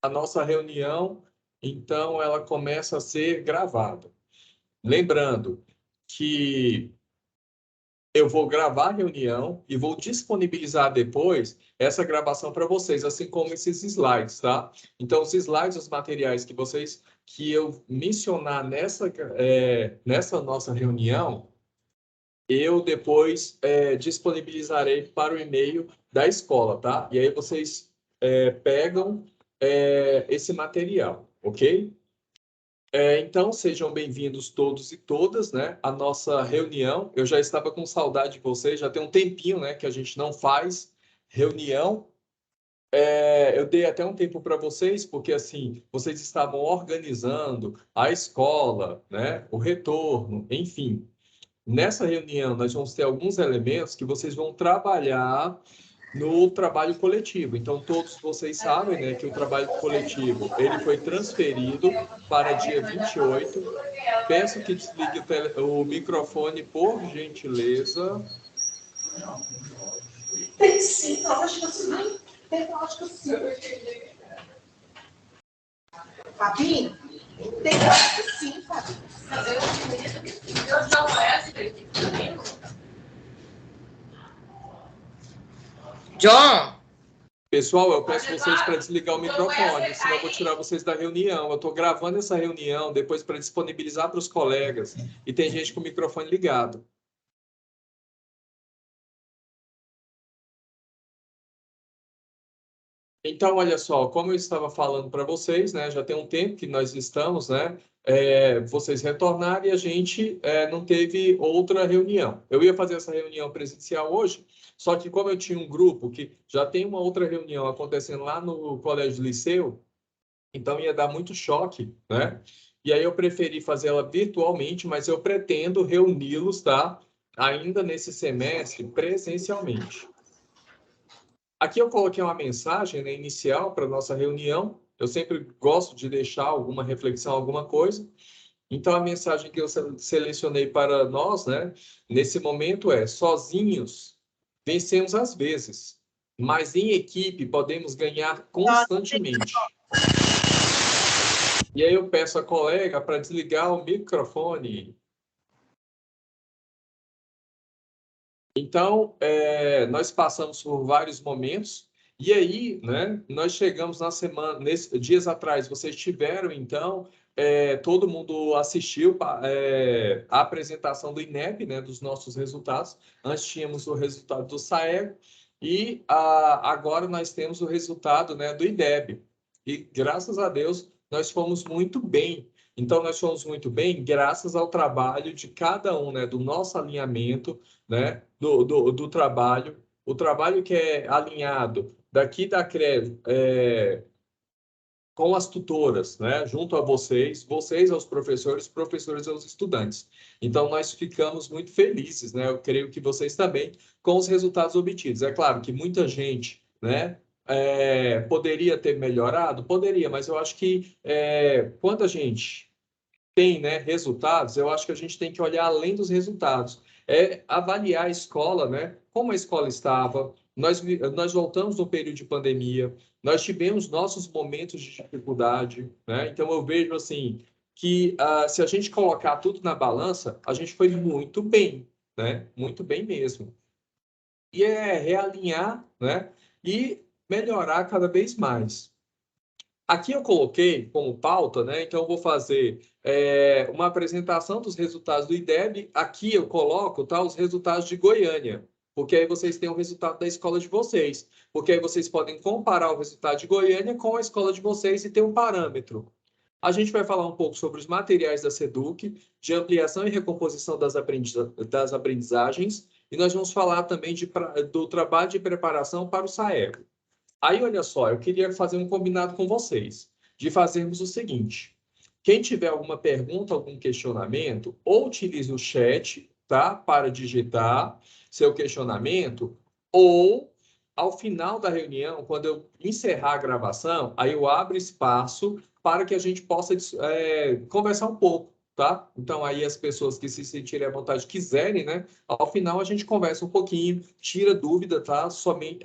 a nossa reunião, então, ela começa a ser gravada. Lembrando que eu vou gravar a reunião e vou disponibilizar depois essa gravação para vocês, assim como esses slides, tá? Então, os slides, os materiais que eu mencionar nessa nossa reunião, eu depois disponibilizarei para o e-mail da escola, tá? E aí vocês pegam esse material, ok? Então, sejam bem-vindos todos e todas, né? A nossa reunião. Eu já estava com saudade de vocês, já tem um tempinho, né, que a gente não faz reunião. Eu dei até um tempo para vocês, porque assim, vocês estavam organizando a escola, né? O retorno, enfim. Nessa reunião, nós vamos ter alguns elementos que vocês vão trabalhar no trabalho coletivo. Então, todos vocês sabem, né, que o trabalho coletivo ele foi transferido para dia 28. Peço que desligue o microfone, por gentileza. Tem sim, lógico sim. Tem lógico sim. Fabinho, tem lógico sim, Fabinho. Eu não é John! Pessoal, eu peço vocês para desligar o microfone, senão eu vou tirar vocês da reunião. Eu estou gravando essa reunião depois para disponibilizar para os colegas. E tem gente com o microfone ligado. Então, olha só, como eu estava falando para vocês, né, já tem um tempo que nós estamos, né, vocês retornaram e a gente não teve outra reunião. Eu ia fazer essa reunião presencial hoje, só que como eu tinha um grupo que já tem uma outra reunião acontecendo lá no Colégio Liceu, então ia dar muito choque, né? E aí eu preferi fazer ela virtualmente, mas eu pretendo reuni-los, tá? Ainda nesse semestre, presencialmente. Aqui eu coloquei uma mensagem, né, inicial para a nossa reunião. Eu sempre gosto de deixar alguma reflexão, alguma coisa. Então, a mensagem que eu selecionei para nós, né, nesse momento é: sozinhos vencemos às vezes, mas em equipe podemos ganhar constantemente. E aí eu peço a colega para desligar o microfone. Então, nós passamos por vários momentos, e aí, né, nós chegamos na semana, dias atrás, vocês tiveram, então, todo mundo assistiu a apresentação do INEP, né, dos nossos resultados. Antes tínhamos o resultado do SAEG, e agora nós temos o resultado, né, do IDEB. E, graças a Deus, nós fomos muito bem. Então, nós fomos muito bem graças ao trabalho de cada um, né, do nosso alinhamento, né, do trabalho, o trabalho que é alinhado daqui da CREV com as tutoras, né, junto a vocês aos professores, professores aos estudantes. Então, nós ficamos muito felizes, né, eu creio que vocês também, com os resultados obtidos. É claro que muita gente, né, poderia ter melhorado? Poderia, mas eu acho que quando a gente tem, né, resultados, eu acho que a gente tem que olhar além dos resultados. Avaliar a escola, né, como a escola estava. Nós voltamos no período de pandemia, nós tivemos nossos momentos de dificuldade, né? Então, eu vejo assim que se a gente colocar tudo na balança, a gente foi muito bem, né? Muito bem mesmo. E realinhar, né? E melhorar cada vez mais. Aqui eu coloquei como pauta, né? Então eu vou fazer uma apresentação dos resultados do IDEB. Aqui eu coloco, tá, os resultados de Goiânia, porque aí vocês têm o resultado da escola de vocês, porque aí vocês podem comparar o resultado de Goiânia com a escola de vocês e ter um parâmetro. A gente vai falar um pouco sobre os materiais da SEDUC, de ampliação e recomposição das aprendizagens, e nós vamos falar também do trabalho de preparação para o SAECO. Aí, olha só, eu queria fazer um combinado com vocês, de fazermos o seguinte: quem tiver alguma pergunta, algum questionamento, ou utilize o chat, tá, para digitar seu questionamento, ou ao final da reunião, quando eu encerrar a gravação, aí eu abro espaço para que a gente possa conversar um pouco, tá? Então, aí as pessoas que se sentirem à vontade quiserem, né? Ao final a gente conversa um pouquinho, tira dúvida, tá? Somente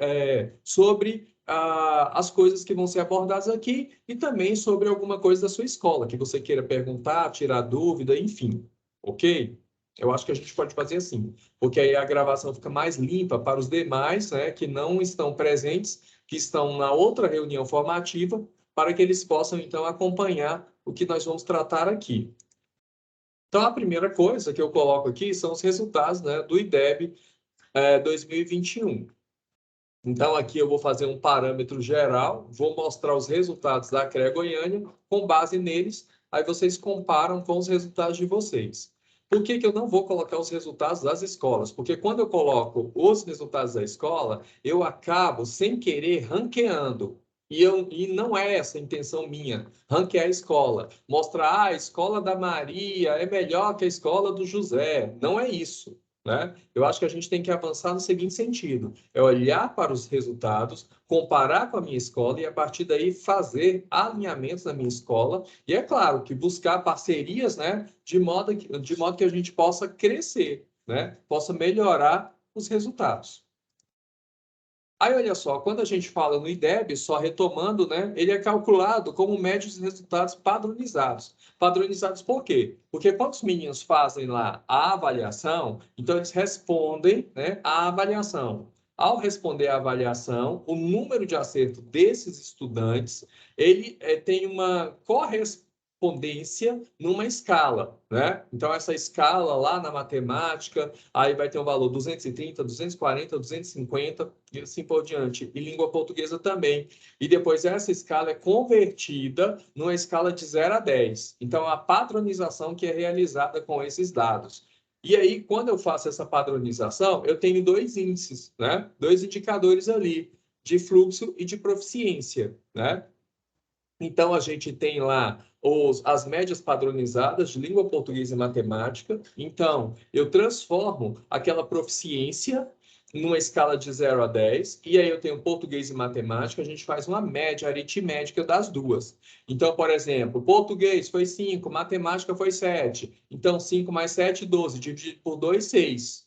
sobre as coisas que vão ser abordadas aqui e também sobre alguma coisa da sua escola, que você queira perguntar, tirar dúvida, enfim, ok? Eu acho que a gente pode fazer assim, porque aí a gravação fica mais limpa para os demais, né, que não estão presentes, que estão na outra reunião formativa, para que eles possam, então, acompanhar o que nós vamos tratar aqui. Então, a primeira coisa que eu coloco aqui são os resultados, né, do IDEB 2021. Então, aqui eu vou fazer um parâmetro geral, vou mostrar os resultados da CREA Goiânia, com base neles, aí vocês comparam com os resultados de vocês. Por que que eu não vou colocar os resultados das escolas? Porque quando eu coloco os resultados da escola, eu acabo, sem querer, ranqueando. E não é essa a intenção minha, ranquear a escola. Mostrar, a escola da Maria é melhor que a escola do José. Não é isso, né? Eu acho que a gente tem que avançar no seguinte sentido: é olhar para os resultados, comparar com a minha escola e, a partir daí, fazer alinhamentos na minha escola. E, é claro, que buscar parcerias, né, de modo que a gente possa crescer, né, possa melhorar os resultados. Aí, olha só, quando a gente fala no IDEB, só retomando, né, ele é calculado como média de resultados padronizados. Padronizados por quê? Porque quando os meninos fazem lá a avaliação, então eles respondem, né, a avaliação. Ao responder a avaliação, o número de acerto desses estudantes, ele tem uma correspondência numa escala, né? Então, essa escala lá na matemática, aí vai ter um valor 230, 240, 250 e assim por diante. E língua portuguesa também. E depois essa escala é convertida numa escala de 0 a 10. Então, a padronização que é realizada com esses dados. E aí, quando eu faço essa padronização, eu tenho dois índices, né? Dois indicadores ali, de fluxo e de proficiência, né? Então, a gente tem lá as médias padronizadas de língua portuguesa e matemática. Então, eu transformo aquela proficiência numa escala de 0 a 10, e aí eu tenho português e matemática, a gente faz uma média aritmética das duas. Então, por exemplo, português foi 5, matemática foi 7. Então, 5 mais 7, 12, dividido por 2, 6.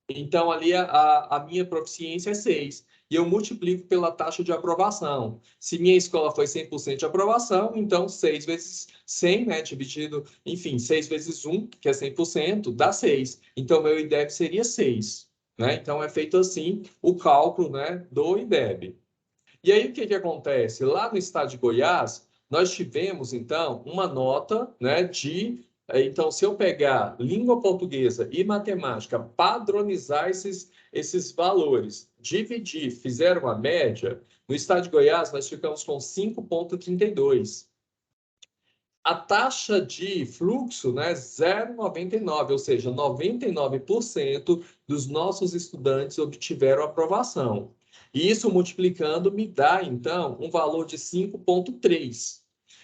Então, ali a minha proficiência é 6. E eu multiplico pela taxa de aprovação. Se minha escola foi 100% de aprovação, então 6 vezes 100, né, dividido, enfim, 6 vezes 1, que é 100%, dá 6. Então, meu IDEB seria 6. Né? Então, é feito assim o cálculo, né, do IDEB. E aí, o que acontece? Lá no estado de Goiás, nós tivemos, então, uma nota, né, de... Então, se eu pegar língua portuguesa e matemática, padronizar esses valores, dividir, fizer uma média, no estado de Goiás, nós ficamos com 5,32. A taxa de fluxo, né, 0,99, ou seja, 99% dos nossos estudantes obtiveram aprovação. E isso multiplicando me dá, então, um valor de 5,3.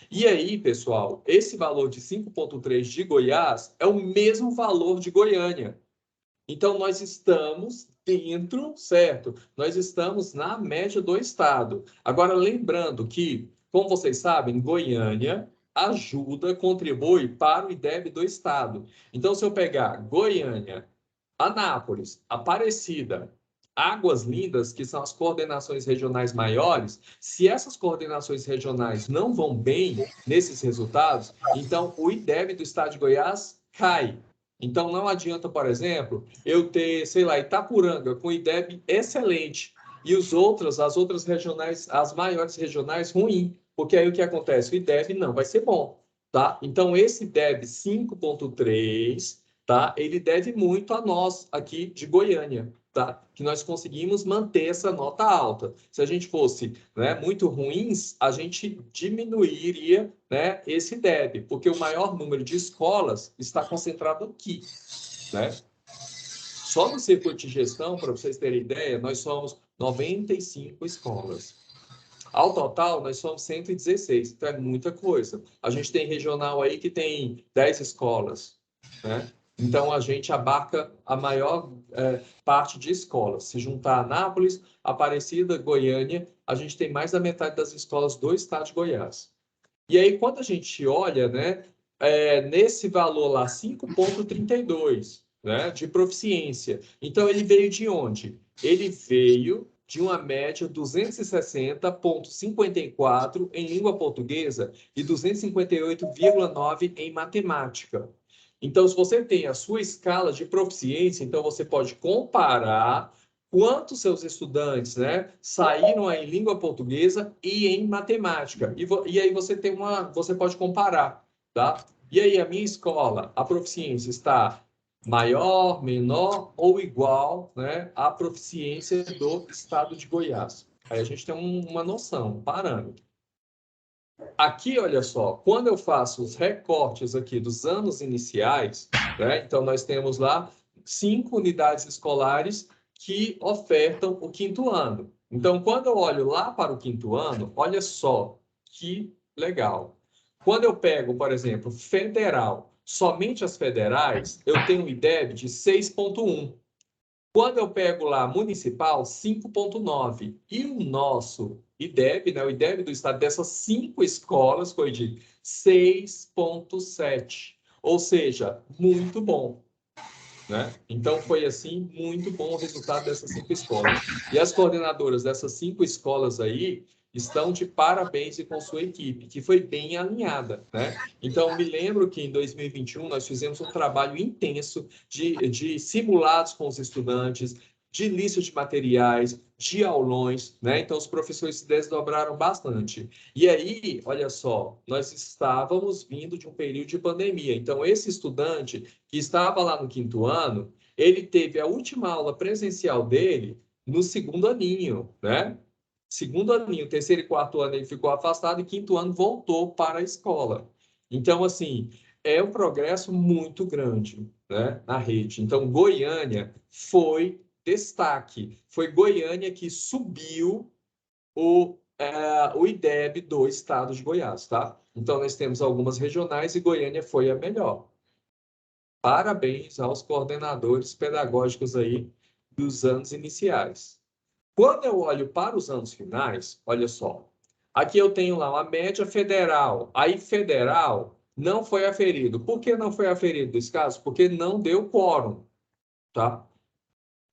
E aí, pessoal, esse valor de 5,3 de Goiás é o mesmo valor de Goiânia. Então, nós estamos dentro, certo? Nós estamos na média do estado. Agora, lembrando que, como vocês sabem, Goiânia ajuda, contribui para o IDEB do estado. Então, se eu pegar Goiânia, Anápolis, Aparecida, Águas Lindas, que são as coordenações regionais maiores, se essas coordenações regionais não vão bem nesses resultados, então o IDEB do estado de Goiás cai. Então, não adianta, por exemplo, eu ter, sei lá, Itapuranga com IDEB excelente e as outras regionais, as maiores regionais, ruim. Porque aí o que acontece? O IDEB não vai ser bom, tá? Então, esse IDEB 5,3, tá? Ele deve muito a nós aqui de Goiânia, tá? Que nós conseguimos manter essa nota alta. Se a gente fosse, né, muito ruins, a gente diminuiria, né, esse IDEB, porque o maior número de escolas está concentrado aqui, né? Só no circuito de gestão, para vocês terem ideia, nós somos 95 escolas. Ao total, nós somos 116, então é muita coisa. A gente tem regional aí que tem 10 escolas, né? Então, a gente abarca a maior parte de escolas. Se juntar Anápolis, Aparecida, Goiânia, a gente tem mais da metade das escolas do estado de Goiás. E aí, quando a gente olha, né, nesse valor lá, 5,32, né, de proficiência. Então, ele veio de onde? Ele veio de uma média 260,54 em língua portuguesa e 258,9 em matemática. Então, se você tem a sua escala de proficiência, então você pode comparar quantos seus estudantes, né, saíram em língua portuguesa e em matemática. E aí você pode comparar, tá? E aí, a minha escola, a proficiência está maior, menor ou igual, né, à proficiência do estado de Goiás. Aí a gente tem uma noção, um parâmetro. Aqui, olha só, quando eu faço os recortes aqui dos anos iniciais, né, então nós temos lá 5 unidades escolares que ofertam o quinto ano. Então, quando eu olho lá para o quinto ano, olha só que legal. Quando eu pego, por exemplo, federal, somente as federais, eu tenho um IDEB de 6,1. Quando eu pego lá municipal, 5,9. E o nosso IDEB, né, o IDEB do estado dessas 5 escolas foi de 6,7. Ou seja, muito bom. Né? Então, foi assim, muito bom o resultado dessas 5 escolas. E as coordenadoras dessas 5 escolas aí estão de parabéns e com sua equipe, que foi bem alinhada. Né? Então, me lembro que em 2021 nós fizemos um trabalho intenso de simulados com os estudantes, de lista de materiais, de aulões, né? Então, os professores se desdobraram bastante. E aí, olha só, nós estávamos vindo de um período de pandemia. Então, esse estudante que estava lá no quinto ano, ele teve a última aula presencial dele no segundo aninho, né? Segundo aninho, terceiro e quarto ano ele ficou afastado e quinto ano voltou para a escola. Então, assim, é um progresso muito grande, né, na rede. Então, Goiânia foi destaque. Foi Goiânia que subiu o IDEB do estado de Goiás, tá? Então, nós temos algumas regionais e Goiânia foi a melhor. Parabéns aos coordenadores pedagógicos aí dos anos iniciais. Quando eu olho para os anos finais, olha só, aqui eu tenho lá uma média federal. Aí, federal não foi aferido. Por que não foi aferido nesse caso? Porque não deu quórum, tá?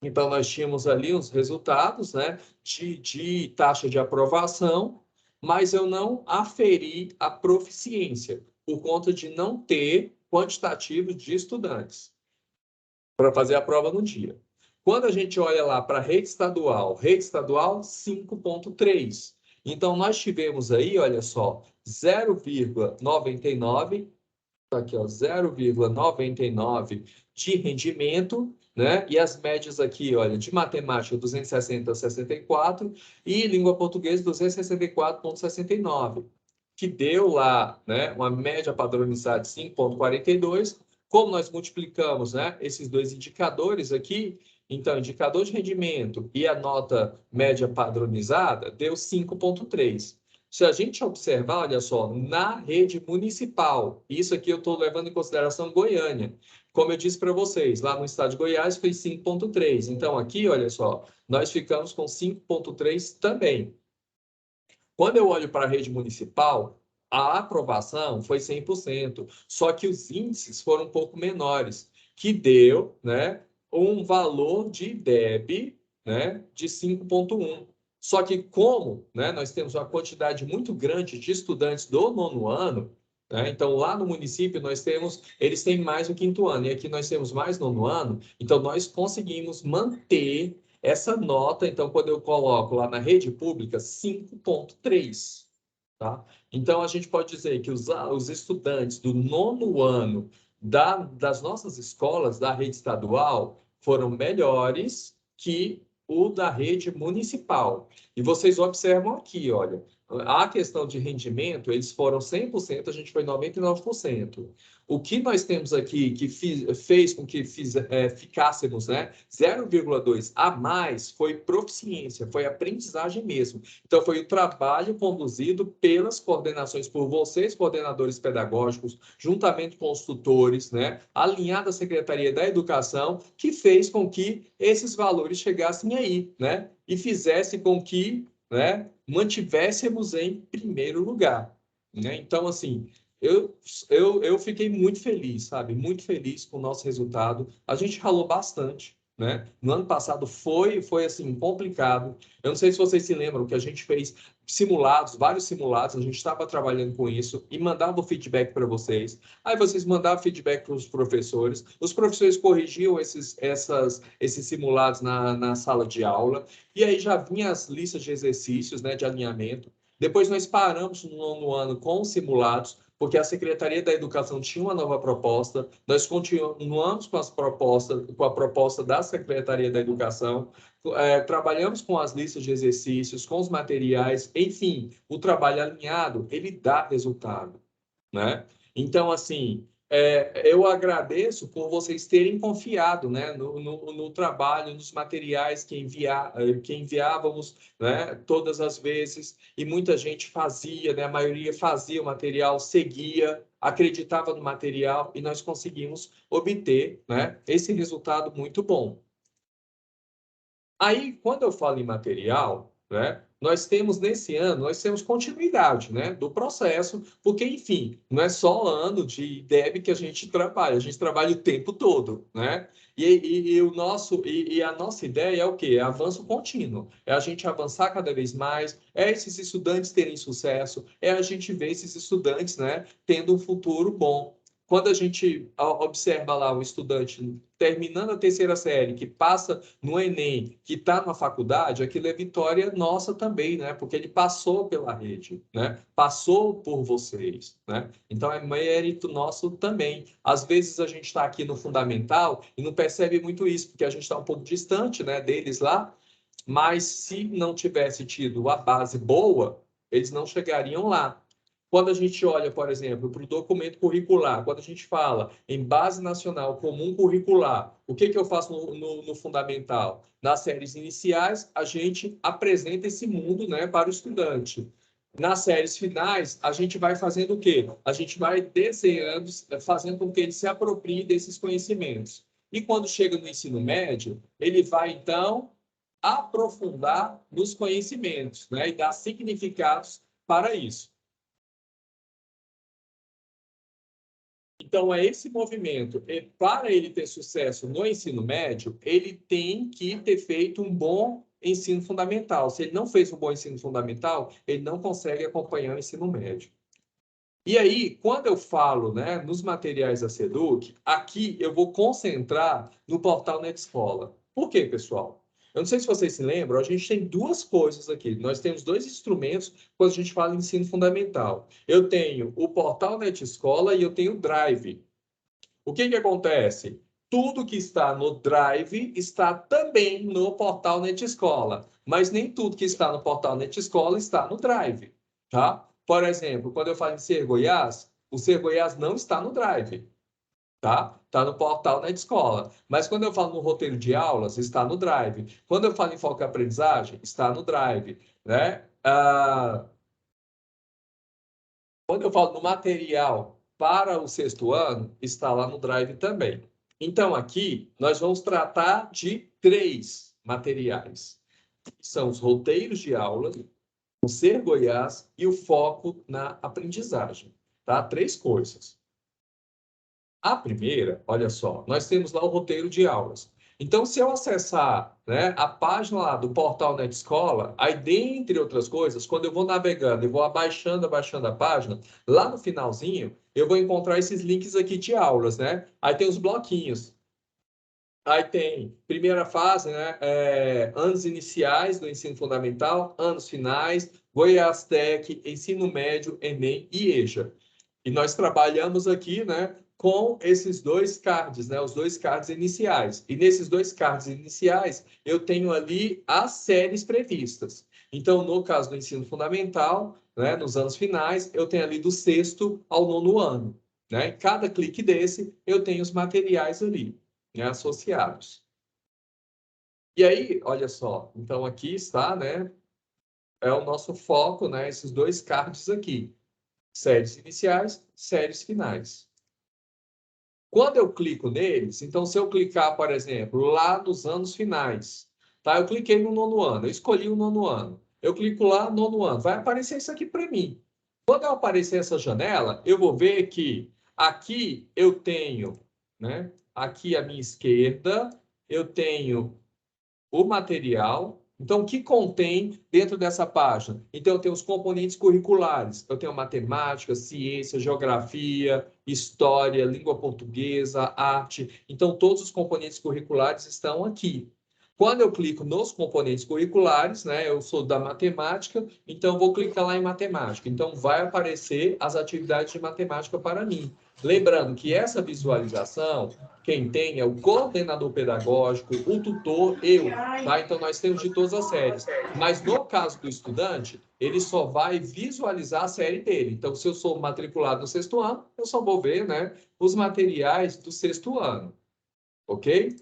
Então, nós tínhamos ali os resultados, né, de taxa de aprovação, mas eu não aferi a proficiência, por conta de não ter quantitativo de estudantes para fazer a prova no dia. Quando a gente olha lá para a rede estadual 5,3. Então, nós tivemos aí, olha só, 0,99, tá aqui, ó, 0,99 de rendimento, né? E as médias aqui, olha, de matemática 260,64 e língua portuguesa 264,69, que deu lá, né, uma média padronizada de 5,42. Como nós multiplicamos, né, esses dois indicadores aqui, então, indicador de rendimento e a nota média padronizada deu 5,3. Se a gente observar, olha só, na rede municipal, isso aqui eu estou levando em consideração Goiânia. Como eu disse para vocês, lá no estado de Goiás foi 5,3. Então, aqui, olha só, nós ficamos com 5,3 também. Quando eu olho para a rede municipal, a aprovação foi 100%, só que os índices foram um pouco menores, que deu, né, um valor de IDEB, né, de 5,1. Só que como, né, nós temos uma quantidade muito grande de estudantes do nono ano, né, então lá no município eles têm mais o quinto ano, e aqui nós temos mais nono ano, então nós conseguimos manter essa nota, então, quando eu coloco lá na rede pública, 5,3, tá? Então, a gente pode dizer que os estudantes do nono ano das nossas escolas, da rede estadual, foram melhores que o da rede municipal. E vocês observam aqui, olha, a questão de rendimento, eles foram 100%, a gente foi 99%. O que nós temos aqui que fez com que ficássemos, né, 0,2 a mais foi proficiência, foi aprendizagem mesmo. Então, foi o trabalho conduzido pelas coordenações, por vocês, coordenadores pedagógicos, juntamente com os tutores, né, alinhado à Secretaria da Educação, que fez com que esses valores chegassem aí, né, e fizesse com que, né, mantivéssemos em primeiro lugar. Né? Então, assim, eu fiquei muito feliz, sabe? Muito feliz com o nosso resultado. A gente ralou bastante, né? No ano passado foi assim, complicado. Eu não sei se vocês se lembram que a gente fez simulados, vários simulados, a gente estava trabalhando com isso e mandava o feedback para vocês. Aí vocês mandavam feedback para os professores corrigiam esses simulados na sala de aula, e aí já vinha as listas de exercícios, né, de alinhamento. Depois nós paramos no nono ano com os simulados, porque a Secretaria da Educação tinha uma nova proposta, nós continuamos com com a proposta da Secretaria da Educação, trabalhamos com as listas de exercícios, com os materiais, enfim, o trabalho alinhado, ele dá resultado, né? Então, assim, eu agradeço por vocês terem confiado, né, no trabalho, nos materiais que enviávamos, né, todas as vezes, e muita gente fazia, né, a maioria fazia o material, seguia, acreditava no material, e nós conseguimos obter, né, esse resultado muito bom. Aí, quando eu falo em material, né, nós temos nesse ano, nós temos continuidade, né, do processo, porque, enfim, não é só ano de IDEB que a gente trabalha o tempo todo, né? E a nossa ideia é o quê? É avanço contínuo, é a gente avançar cada vez mais, é esses estudantes terem sucesso, é a gente ver esses estudantes, né, tendo um futuro bom. Quando a gente observa lá um estudante terminando a terceira série, que passa no Enem, que está na faculdade, aquilo é vitória nossa também, né? Porque ele passou pela rede, né? Passou por vocês, né? Então é mérito nosso também. Às vezes a gente está aqui no fundamental e não percebe muito isso, porque a gente está um pouco distante, né, deles lá, mas se não tivesse tido a base boa, eles não chegariam lá. Quando a gente olha, por exemplo, para o documento curricular, quando a gente fala em base nacional comum curricular, o que eu faço no fundamental? Nas séries iniciais, a gente apresenta esse mundo, né, para o estudante. Nas séries finais, a gente vai fazendo o quê? A gente vai desenhando, fazendo com que ele se aproprie desses conhecimentos. E quando chega no ensino médio, ele vai, então, aprofundar nos conhecimentos, né, e dar significados para isso. Então, é esse movimento. E para ele ter sucesso no ensino médio, ele tem que ter feito um bom ensino fundamental. Se ele não fez um bom ensino fundamental, ele não consegue acompanhar o ensino médio. E aí, quando eu falo, né, nos materiais da SEDUC, aqui eu vou concentrar no portal NetEscola. Por quê, pessoal? Eu não sei se vocês se lembram, a gente tem duas coisas aqui. Nós temos dois instrumentos quando a gente fala em ensino fundamental. Eu tenho o portal NetEscola e eu tenho o Drive. O que que acontece? Tudo que está no Drive está também no portal NetEscola, mas nem tudo que está no portal NetEscola está no Drive, tá? Por exemplo, quando eu falo em Ser Goiás, o Ser Goiás não está no Drive, tá? Está no portal NetEscola. Mas quando eu falo no roteiro de aulas, está no Drive. Quando eu falo em foco em aprendizagem, está no Drive, né? Quando eu falo no material para o sexto ano, está lá no Drive também. Então, aqui, nós vamos tratar de três materiais. São os roteiros de aula, o Ser Goiás e o foco na aprendizagem. Tá? Três coisas. A primeira, olha só, nós temos lá o roteiro de aulas. Então, se eu acessar, né, a página lá do portal NetEscola, aí, dentre outras coisas, quando eu vou navegando, eu vou abaixando a página, lá no finalzinho, eu vou encontrar esses links aqui de aulas, né? Aí tem os bloquinhos. Aí tem primeira fase, né? Anos iniciais do ensino fundamental, anos finais, Goiás Tech, ensino médio, Enem e EJA. E nós trabalhamos aqui, né, com esses dois cards, né, os dois cards iniciais. E nesses dois cards iniciais, eu tenho ali as séries previstas. Então, no caso do ensino fundamental, né, nos anos finais, eu tenho ali do sexto ao nono ano. Né? Em cada clique desse, eu tenho os materiais ali, né, associados. E aí, olha só, então aqui está, né, é o nosso foco, né, esses dois cards aqui. Séries iniciais, séries finais. Quando eu clico neles, então se eu clicar, por exemplo, lá nos anos finais, tá? Eu cliquei no nono ano, eu escolhi o nono ano. Eu clico lá, nono ano, vai aparecer isso aqui para mim. Quando eu aparecer essa janela, eu vou ver que aqui eu tenho, né? Aqui à minha esquerda, eu tenho o material. Então, o que contém dentro dessa página? Então, eu tenho os componentes curriculares. Eu tenho matemática, ciência, geografia, história, língua portuguesa, arte. Então, todos os componentes curriculares estão aqui. Quando eu clico nos componentes curriculares, né, eu sou da matemática, então vou clicar lá em matemática. Então, vai aparecer as atividades de matemática para mim. Lembrando que essa visualização, quem tem é o coordenador pedagógico, o tutor, eu, tá? Então, nós temos de todas as séries. Mas, no caso do estudante, ele só vai visualizar a série dele. Então, se eu sou matriculado no sexto ano, eu só vou ver, né, os materiais do sexto ano, ok?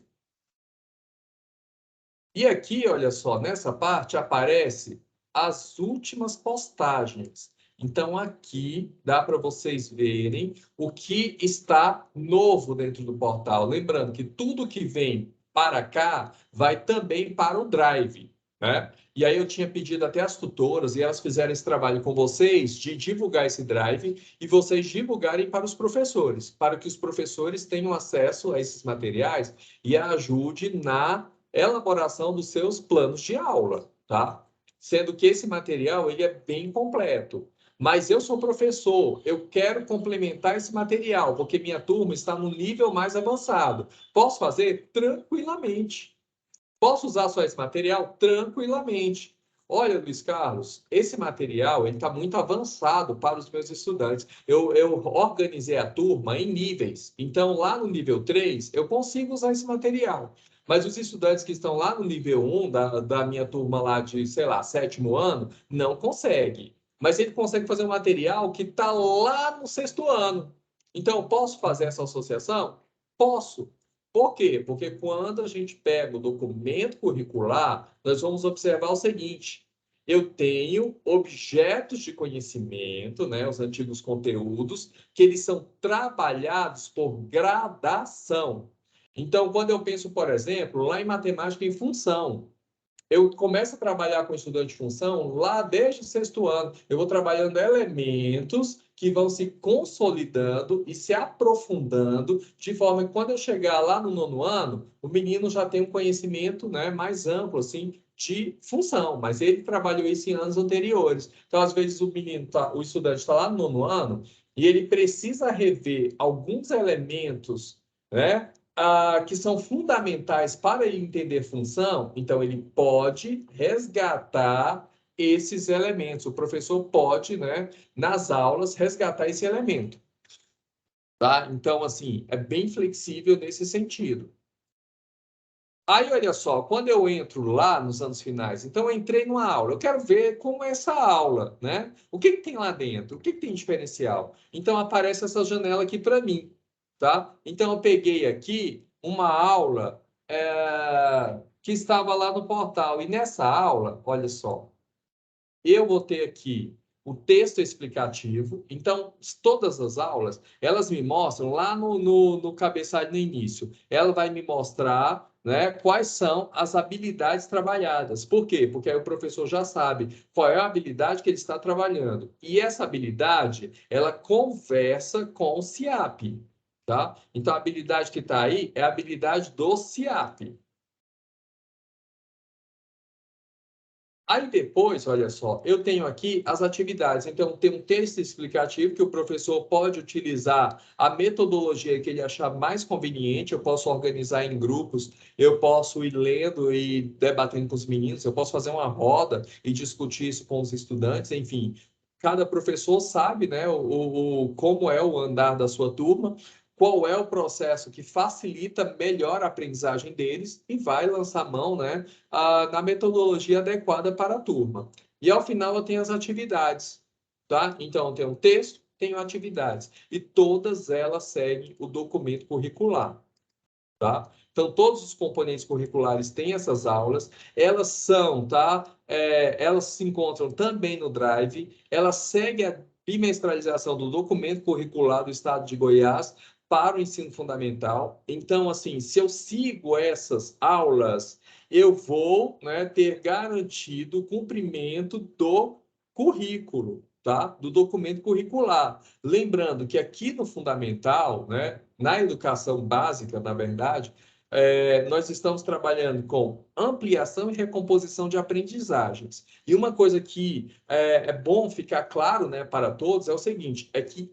E aqui, olha só, nessa parte aparece as últimas postagens. Então, aqui dá para vocês verem o que está novo dentro do portal. Lembrando que tudo que vem para cá vai também para o Drive, né? E aí eu tinha pedido até as tutoras, e elas fizeram esse trabalho com vocês, de divulgar esse Drive, e vocês divulgarem para os professores, para que os professores tenham acesso a esses materiais e ajude na elaboração dos seus planos de aula, tá? Sendo que esse material ele é bem completo. Mas eu sou professor, eu quero complementar esse material, porque minha turma está no nível mais avançado. Posso fazer? Tranquilamente. Posso usar só esse material? Tranquilamente. Olha, Luiz Carlos, esse material está muito avançado para os meus estudantes. Eu organizei a turma em níveis. Então, lá no nível 3, eu consigo usar esse material. Mas os estudantes que estão lá no nível 1, da minha turma lá de, sei lá, sétimo ano, não consegue. Mas ele consegue fazer um material que está lá no sexto ano. Então, eu posso fazer essa associação? Posso. Por quê? Porque quando a gente pega o documento curricular, nós vamos observar o seguinte: eu tenho objetos de conhecimento, né, os antigos conteúdos, que eles são trabalhados por gradação. Então, quando eu penso, por exemplo, lá em matemática em função, eu começo a trabalhar com estudante de função lá desde o sexto ano. Eu vou trabalhando elementos que vão se consolidando e se aprofundando, de forma que quando eu chegar lá no nono ano, o menino já tem um conhecimento, né, mais amplo, assim, de função, mas ele trabalhou isso em anos anteriores. Então, às vezes, o estudante está lá no nono ano e ele precisa rever alguns elementos, né, que são fundamentais para ele entender função, então ele pode resgatar esses elementos. O professor pode, né, nas aulas, resgatar esse elemento. Tá? Então, assim, é bem flexível nesse sentido. Aí, olha só, quando eu entro lá nos anos finais, então eu entrei numa aula, eu quero ver como é essa aula, né? O que que tem lá dentro? O que que tem diferencial? Então, aparece essa janela aqui para mim, tá? Então, eu peguei aqui uma aula que estava lá no portal, e nessa aula, olha só, eu vou ter aqui o texto explicativo. Então, todas as aulas, elas me mostram lá no cabeçalho no início. Ela vai me mostrar, né, quais são as habilidades trabalhadas. Por quê? Porque aí o professor já sabe qual é a habilidade que ele está trabalhando. E essa habilidade, ela conversa com o CIAP, tá? Então, a habilidade que está aí é a habilidade do CIAP. Aí depois, olha só, eu tenho aqui as atividades. Então, tem um texto explicativo que o professor pode utilizar a metodologia que ele achar mais conveniente. Eu posso organizar em grupos, eu posso ir lendo e debatendo com os meninos, eu posso fazer uma roda e discutir isso com os estudantes, enfim. Cada professor sabe, né, como é o andar da sua turma, qual é o processo que facilita melhor a aprendizagem deles e vai lançar mão, né, na metodologia adequada para a turma. E ao final eu tenho as atividades, tá? Então eu tenho um texto, tenho atividades e todas elas seguem o documento curricular, tá? Então todos os componentes curriculares têm essas aulas, elas são, tá? Elas se encontram também no Drive, elas seguem a bimestralização do documento curricular do Estado de Goiás para o ensino fundamental. Então, assim, se eu sigo essas aulas, eu vou, né, ter garantido o cumprimento do currículo, tá? Do documento curricular. Lembrando que aqui no fundamental, né, na educação básica, na verdade, nós estamos trabalhando com ampliação e recomposição de aprendizagens. E uma coisa que é bom ficar claro, né, para todos é o seguinte, é que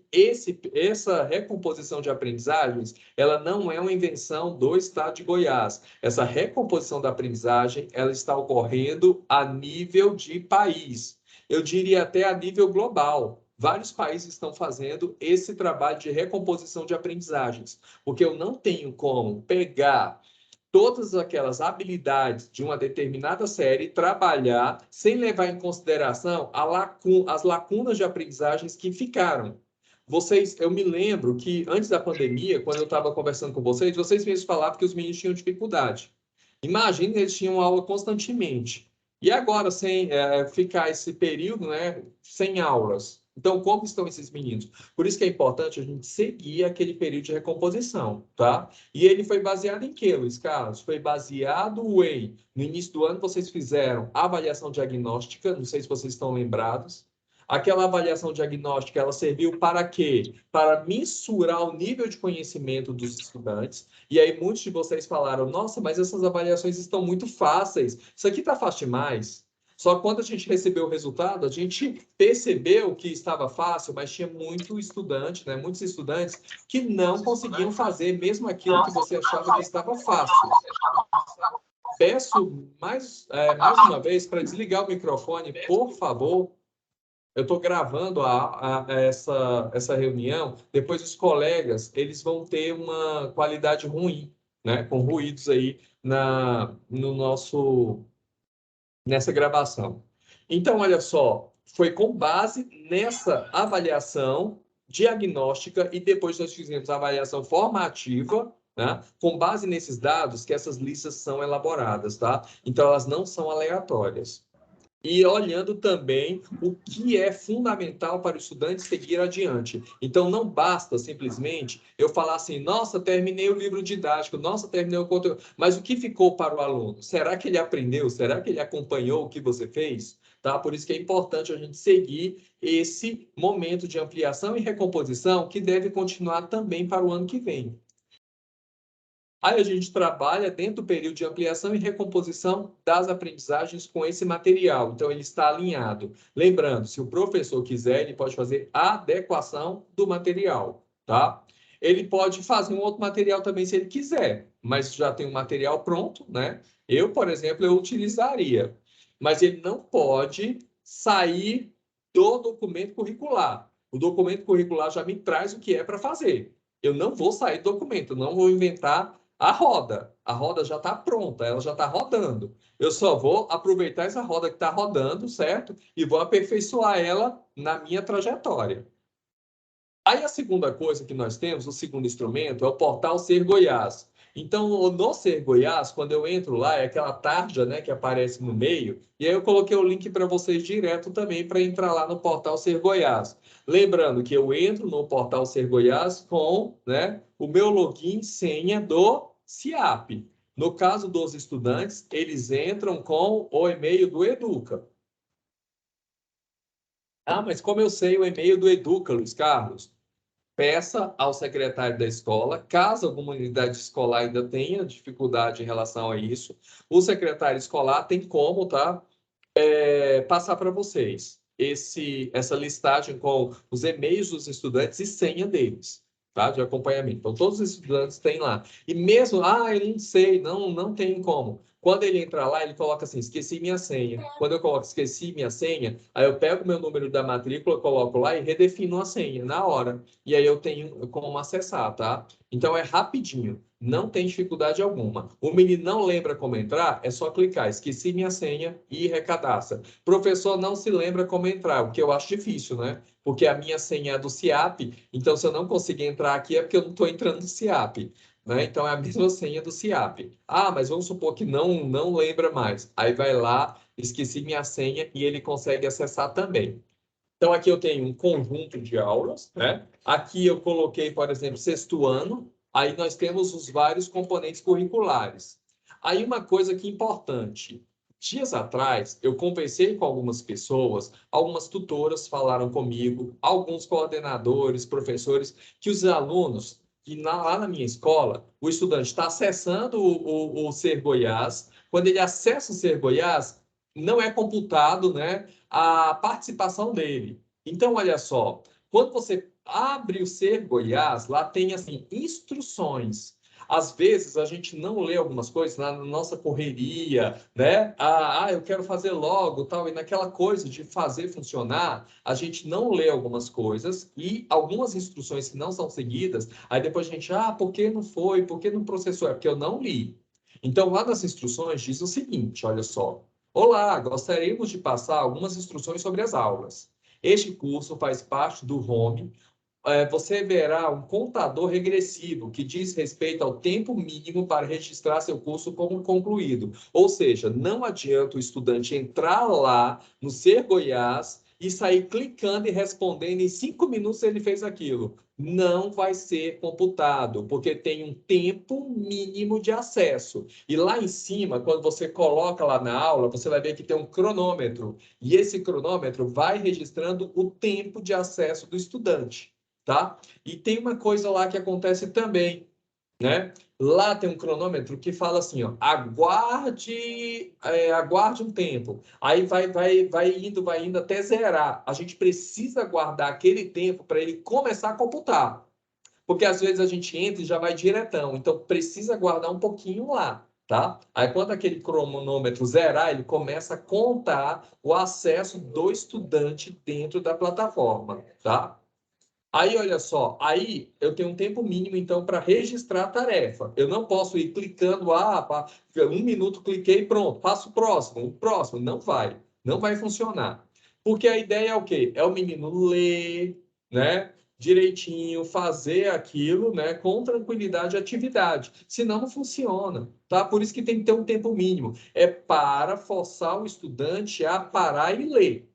essa recomposição de aprendizagens, ela não é uma invenção do Estado de Goiás. Essa recomposição da aprendizagem, ela está ocorrendo a nível de país. Eu diria até a nível global. Vários países estão fazendo esse trabalho de recomposição de aprendizagens, porque eu não tenho como pegar todas aquelas habilidades de uma determinada série e trabalhar sem levar em consideração as lacunas de aprendizagens que ficaram. Eu me lembro que antes da pandemia, quando eu estava conversando com vocês mesmos falavam que os meninos tinham dificuldade. Imagina, eles tinham aula constantemente. E agora, sem ficar esse período, né, sem aulas. Então, como estão esses meninos? Por isso que é importante a gente seguir aquele período de recomposição, tá? E ele foi baseado em quê, Luiz Carlos? Foi baseado no início do ano, vocês fizeram avaliação diagnóstica, não sei se vocês estão lembrados. Aquela avaliação diagnóstica, ela serviu para quê? Para mensurar o nível de conhecimento dos estudantes. E aí muitos de vocês falaram, nossa, mas essas avaliações estão muito fáceis. Isso aqui está fácil demais. Só que quando a gente recebeu o resultado, a gente percebeu que estava fácil, mas tinha muito estudante, né? Muitos estudantes que não conseguiam fazer mesmo aquilo que você achava que estava fácil. Peço mais uma vez para desligar o microfone, por favor. Eu estou gravando essa reunião, depois os colegas eles vão ter uma qualidade ruim, né? Com ruídos aí nessa gravação. Então, olha só, foi com base nessa avaliação diagnóstica e depois nós fizemos a avaliação formativa, né? Com base nesses dados que essas listas são elaboradas, tá? Então, elas não são aleatórias. E olhando também o que é fundamental para o estudante seguir adiante. Então, não basta simplesmente eu falar assim, nossa, terminei o livro didático, nossa, terminei o conteúdo, mas o que ficou para o aluno? Será que ele aprendeu? Será que ele acompanhou o que você fez? Tá? Por isso que é importante a gente seguir esse momento de ampliação e recomposição que deve continuar também para o ano que vem. Aí a gente trabalha dentro do período de ampliação e recomposição das aprendizagens com esse material. Então, ele está alinhado. Lembrando, se o professor quiser, ele pode fazer a adequação do material, tá? Ele pode fazer um outro material também, se ele quiser, mas já tem um material pronto, né? Eu, por exemplo, eu utilizaria. Mas ele não pode sair do documento curricular. O documento curricular já me traz o que é para fazer. Eu não vou sair do documento, não vou inventar a roda já está pronta, ela já está rodando. Eu só vou aproveitar essa roda que está rodando, certo? E vou aperfeiçoar ela na minha trajetória. Aí a segunda coisa que nós temos, o segundo instrumento, é o portal Ser Goiás. Então, no Ser Goiás, quando eu entro lá, é aquela tarja, né, que aparece no meio, e aí eu coloquei o link para vocês direto também para entrar lá no portal Ser Goiás. Lembrando que eu entro no portal Ser Goiás com, né, o meu login e senha do CIAP. No caso dos estudantes, eles entram com o e-mail do Educa. Ah, mas como eu sei o e-mail do Educa, Luiz Carlos? Peça ao secretário da escola, caso alguma unidade escolar ainda tenha dificuldade em relação a isso, o secretário escolar tem como, tá, passar para vocês essa listagem com os e-mails dos estudantes e senha deles, tá, de acompanhamento. Então, todos os estudantes têm lá. E mesmo, eu não sei, não tem como. Quando ele entrar lá, ele coloca assim, esqueci minha senha. Quando eu coloco esqueci minha senha, aí eu pego o meu número da matrícula, coloco lá e redefino a senha na hora. E aí eu tenho como acessar, tá? Então é rapidinho, não tem dificuldade alguma. O menino não lembra como entrar, é só clicar, esqueci minha senha e recadastra. Professor não se lembra como entrar, o que eu acho difícil, né? Porque a minha senha é do CIAP, então se eu não conseguir entrar aqui é porque eu não estou entrando no CIAP. Né? Então é a mesma senha do CIAP. Ah, mas vamos supor que não lembra mais. Aí vai lá, esqueci minha senha e ele consegue acessar também. Então aqui eu tenho um conjunto de aulas, né? Aqui eu coloquei, por exemplo, sexto ano. Aí nós temos os vários componentes curriculares. Aí uma coisa que é importante. Dias atrás, eu conversei com algumas pessoas, algumas tutoras falaram comigo, alguns coordenadores, professores, que os alunos que lá na minha escola, o estudante está acessando o Ser Goiás. Quando ele acessa o Ser Goiás, não é computado, né, a participação dele. Então, olha só, quando você abre o Ser Goiás, lá tem assim instruções. Às vezes a gente não lê algumas coisas na nossa correria, né? Eu quero fazer logo, tal, e naquela coisa de fazer funcionar, a gente não lê algumas coisas e algumas instruções que não são seguidas, aí depois a gente, por que não foi? Por que não processou? É porque eu não li. Então, lá nas instruções diz o seguinte, olha só. Olá, gostaríamos de passar algumas instruções sobre as aulas. Este curso faz parte do Home. Você verá um contador regressivo que diz respeito ao tempo mínimo para registrar seu curso como concluído. Ou seja, não adianta o estudante entrar lá no Ser Goiás e sair clicando e respondendo em 5 minutos ele fez aquilo. Não vai ser computado, porque tem um tempo mínimo de acesso. E lá em cima, quando você coloca lá na aula, você vai ver que tem um cronômetro. E esse cronômetro vai registrando o tempo de acesso do estudante. Tá? E tem uma coisa lá que acontece também, né? Lá tem um cronômetro que fala assim, ó, aguarde um tempo. Aí vai indo até zerar. A gente precisa aguardar aquele tempo para ele começar a computar. Porque às vezes a gente entra e já vai diretão. Então precisa aguardar um pouquinho lá, tá? Aí quando aquele cronômetro zerar, ele começa a contar o acesso do estudante dentro da plataforma, tá? Aí, olha só, aí eu tenho um tempo mínimo, então, para registrar a tarefa. Eu não posso ir clicando, 1 minuto, cliquei, pronto, passo o próximo. Não vai funcionar. Porque a ideia é o quê? É o menino ler, né, direitinho, fazer aquilo, né, com tranquilidade e atividade. Senão, não funciona, tá? Por isso que tem que ter um tempo mínimo. É para forçar o estudante a parar e ler.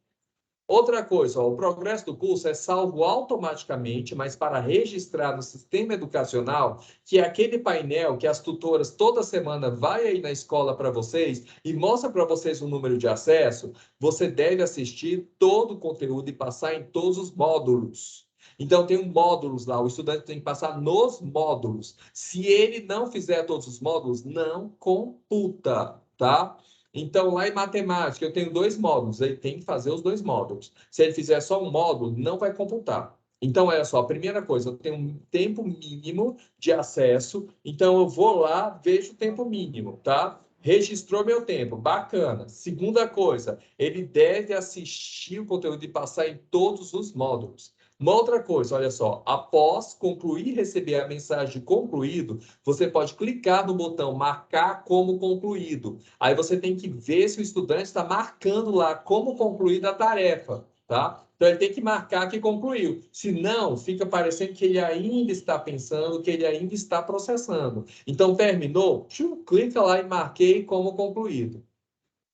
Outra coisa, ó, o progresso do curso é salvo automaticamente, mas para registrar no sistema educacional, que é aquele painel que as tutoras toda semana vai aí na escola para vocês e mostra para vocês o número de acesso, você deve assistir todo o conteúdo e passar em todos os módulos. Então, tem um módulos lá, o estudante tem que passar nos módulos. Se ele não fizer todos os módulos, não computa, tá? Então, lá em matemática, eu tenho 2 módulos, ele tem que fazer os 2 módulos. Se ele fizer só um módulo, não vai computar. Então, olha só, a primeira coisa, eu tenho um tempo mínimo de acesso, então eu vou lá, vejo o tempo mínimo, tá? Registrou meu tempo, bacana. Segunda coisa, ele deve assistir o conteúdo e passar em todos os módulos. Uma outra coisa, olha só, após concluir e receber a mensagem de concluído, você pode clicar no botão marcar como concluído. Aí você tem que ver se o estudante está marcando lá como concluída a tarefa, tá? Então ele tem que marcar que concluiu. Se não, fica parecendo que ele ainda está pensando, que ele ainda está processando. Então terminou, clica lá e marquei como concluído.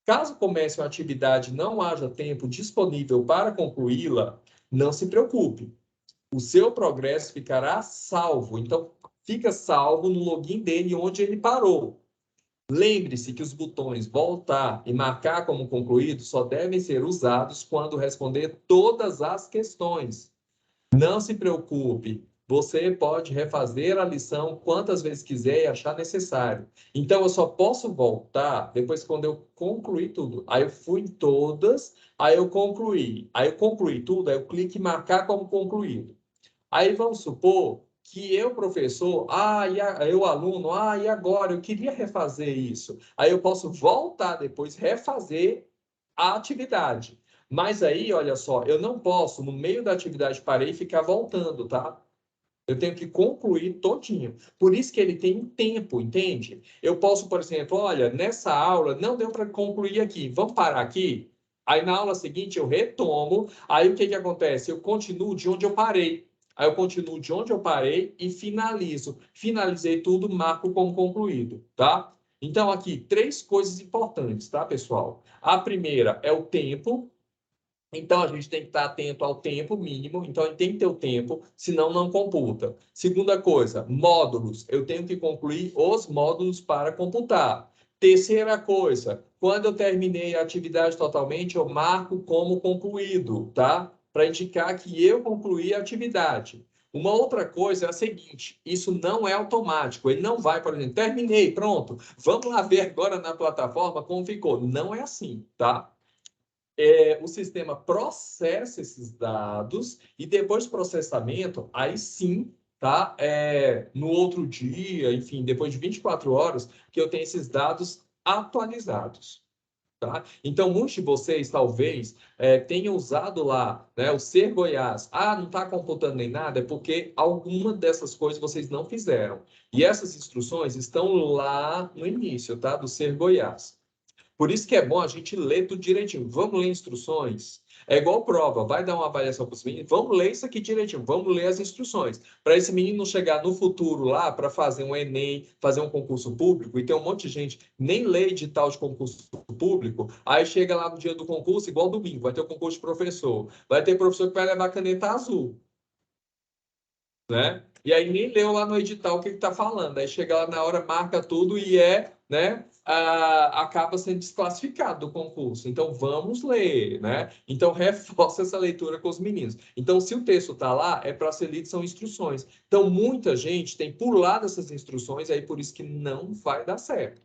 Caso comece uma atividade e não haja tempo disponível para concluí-la, não se preocupe. O seu progresso ficará salvo. Então, fica salvo no login dele onde ele parou. Lembre-se que os botões voltar e marcar como concluído só devem ser usados quando responder todas as questões. Não se preocupe, você pode refazer a lição quantas vezes quiser e achar necessário. Então, eu só posso voltar depois quando eu concluir tudo. Aí eu fui em todas, aí eu concluí. Aí eu concluí tudo, aí eu clique em marcar como concluído. Aí vamos supor que eu, professor, eu, aluno, e agora? Eu queria refazer isso. Aí eu posso voltar depois, refazer a atividade. Mas aí, olha só, eu não posso, no meio da atividade, parar e ficar voltando, tá? Eu tenho que concluir todinho. Por isso que ele tem um tempo, entende? Eu posso, por exemplo, olha, nessa aula não deu para concluir aqui. Vamos parar aqui? Aí na aula seguinte eu retomo. Aí o que que acontece? Eu continuo de onde eu parei. Aí eu continuo de onde eu parei e finalizo. Finalizei tudo, marco como concluído, tá? Então aqui 3 coisas importantes, tá, pessoal? A primeira é o tempo. Então, a gente tem que estar atento ao tempo mínimo. Então, ele tem que ter o tempo, senão não computa. Segunda coisa, módulos. Eu tenho que concluir os módulos para computar. Terceira coisa, quando eu terminei a atividade totalmente, eu marco como concluído, tá? Para indicar que eu concluí a atividade. Uma outra coisa é a seguinte, isso não é automático, ele não vai, por exemplo, terminei, pronto, vamos lá ver agora na plataforma como ficou. Não é assim, tá? O sistema processa esses dados e depois do processamento, aí sim, tá? No outro dia, enfim, depois de 24 horas, que eu tenho esses dados atualizados. Tá? Então, muitos de vocês, talvez, tenham usado lá, né, o Ser Goiás. Ah, não está computando nem nada, é porque alguma dessas coisas vocês não fizeram. E essas instruções estão lá no início, tá? Do Ser Goiás. Por isso que é bom a gente ler tudo direitinho. Vamos ler instruções. É igual prova, vai dar uma avaliação para os meninos, vamos ler isso aqui direitinho, vamos ler as instruções. Para esse menino não chegar no futuro lá para fazer um Enem, fazer um concurso público, e tem um monte de gente nem lê edital de concurso público, aí chega lá no dia do concurso, igual domingo, vai ter o concurso de professor, vai ter professor que vai levar caneta azul, né? E aí nem leu lá no edital o que está falando. Aí chega lá na hora, marca tudo e né? Acaba sendo desclassificado do concurso. Então vamos ler, né? Então reforça essa leitura com os meninos. Então, se o texto está lá, é para ser lido, são instruções. Então, muita gente tem pulado essas instruções, aí por isso que não vai dar certo,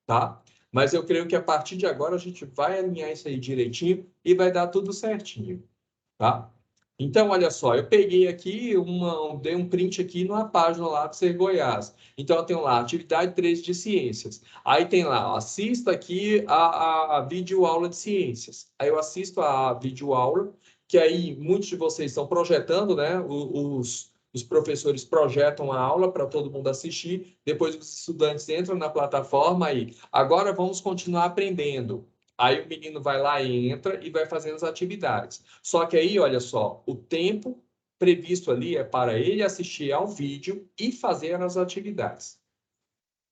tá? Mas eu creio que a partir de agora a gente vai alinhar isso aí direitinho e vai dar tudo certinho, tá? Então, olha só, eu peguei aqui dei um print aqui numa página lá do Ser Goiás. Então, eu tenho lá, atividade 3 de ciências. Aí tem lá, assista aqui a videoaula de ciências. Aí eu assisto a videoaula, que aí muitos de vocês estão projetando, né? Os professores projetam a aula para todo mundo assistir. Depois os estudantes entram na plataforma e agora vamos continuar aprendendo. Aí o menino vai lá e entra e vai fazendo as atividades. Só que aí, olha só, o tempo previsto ali é para ele assistir ao vídeo e fazer as atividades.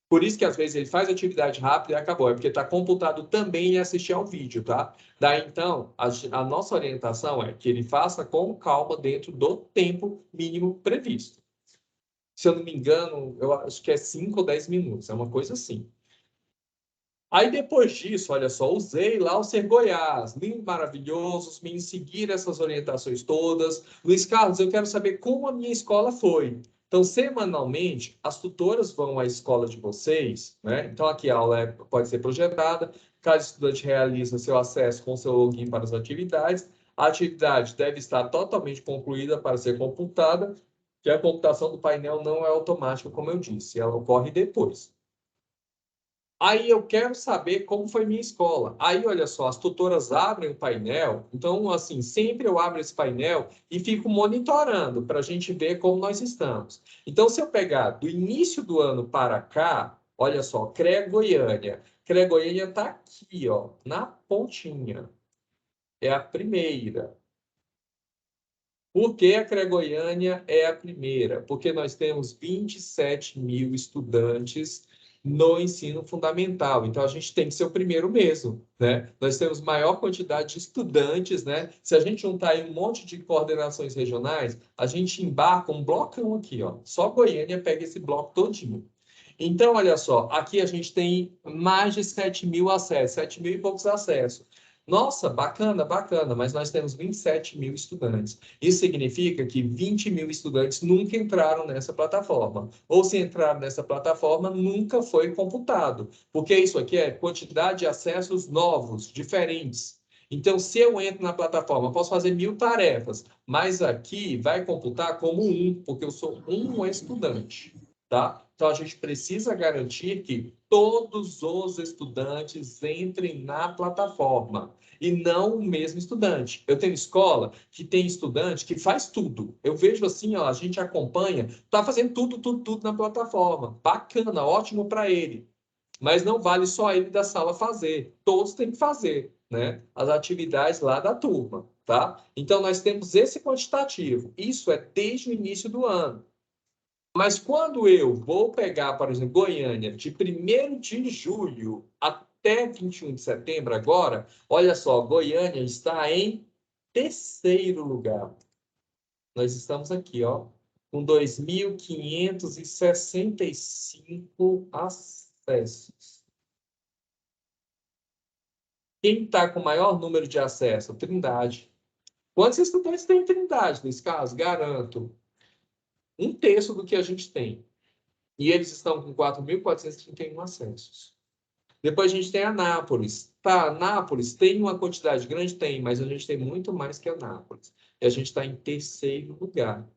Por isso que às vezes ele faz atividade rápida e acabou, é porque está computado também em assistir ao vídeo, tá? Daí então, a nossa orientação é que ele faça com calma dentro do tempo mínimo previsto. Se eu não me engano, eu acho que é 5 ou 10 minutos, é uma coisa assim. Aí depois disso, olha só, usei lá o Ser Goiás, lindo, maravilhoso, os meninos seguiram essas orientações todas. Luiz Carlos, eu quero saber como a minha escola foi. Então, semanalmente, as tutoras vão à escola de vocês, né? Então, aqui a aula pode ser projetada, cada estudante realiza seu acesso com seu login para as atividades. A atividade deve estar totalmente concluída para ser computada, que a computação do painel não é automática, como eu disse, ela ocorre depois. Aí eu quero saber como foi minha escola. Aí, olha só, as tutoras abrem o painel. Então, assim, sempre eu abro esse painel e fico monitorando para a gente ver como nós estamos. Então, se eu pegar do início do ano para cá, olha só, CREA Goiânia. CREA Goiânia está aqui, ó, na pontinha. É a primeira. Por que a CREA Goiânia é a primeira? Porque nós temos 27 mil estudantes no ensino fundamental. Então, a gente tem que ser o primeiro mesmo, né? Nós temos maior quantidade de estudantes, né? Se a gente juntar aí um monte de coordenações regionais, a gente embarca um blocão aqui, ó. Só Goiânia pega esse bloco todinho. Então, olha só, aqui a gente tem mais de 7 mil acessos, 7 mil e poucos acessos. Nossa, bacana, bacana, mas nós temos 27 mil estudantes. Isso significa que 20 mil estudantes nunca entraram nessa plataforma. Ou se entraram nessa plataforma, nunca foi computado. Porque isso aqui é quantidade de acessos novos, diferentes. Então, se eu entro na plataforma, eu posso fazer 1000 tarefas, mas aqui vai computar como porque eu sou um estudante, tá? Então, a gente precisa garantir que todos os estudantes entrem na plataforma e não o mesmo estudante. Eu tenho escola que tem estudante que faz tudo. Eu vejo assim, ó, a gente acompanha, tá fazendo tudo na plataforma. Bacana, ótimo para ele. Mas não vale só ele da sala fazer. Todos têm que fazer, né? As atividades lá da turma, tá? Então, nós temos esse quantitativo. Isso é desde o início do ano. Mas quando eu vou pegar, por exemplo, Goiânia, de 1º de julho até 21 de setembro, agora, olha só, Goiânia está em terceiro lugar. Nós estamos aqui, ó, com 2.565 acessos. Quem está com o maior número de acessos? Trindade. Quantos estudantes tem em Trindade, nesse caso? Garanto. Um terço do que a gente tem. E eles estão com 4.431 acessos. Depois a gente tem Anápolis. Tá, Anápolis tem uma quantidade grande? Tem, mas a gente tem muito mais que Anápolis. E a gente está em terceiro lugar.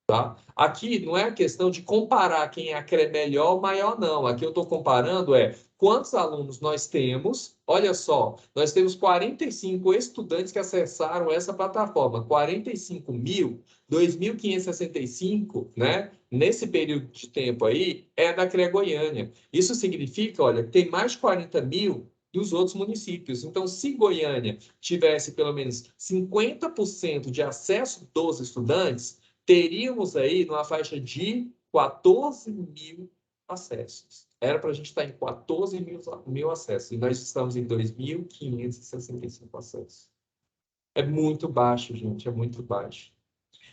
Tá? Aqui não é a questão de comparar quem é melhor ou maior, não. Aqui eu estou comparando quantos alunos nós temos. Olha só, nós temos 45 estudantes que acessaram essa plataforma. 45 mil, 2.565, né? Nesse período de tempo aí, é da CREA Goiânia. Isso significa, olha, que tem mais de 40 mil dos outros municípios. Então, se Goiânia tivesse pelo menos 50% de acesso dos estudantes, teríamos aí numa faixa de 14 mil acessos. Era para a gente estar em 14 mil acessos, e nós estamos em 2.565 acessos. É muito baixo, gente, é muito baixo.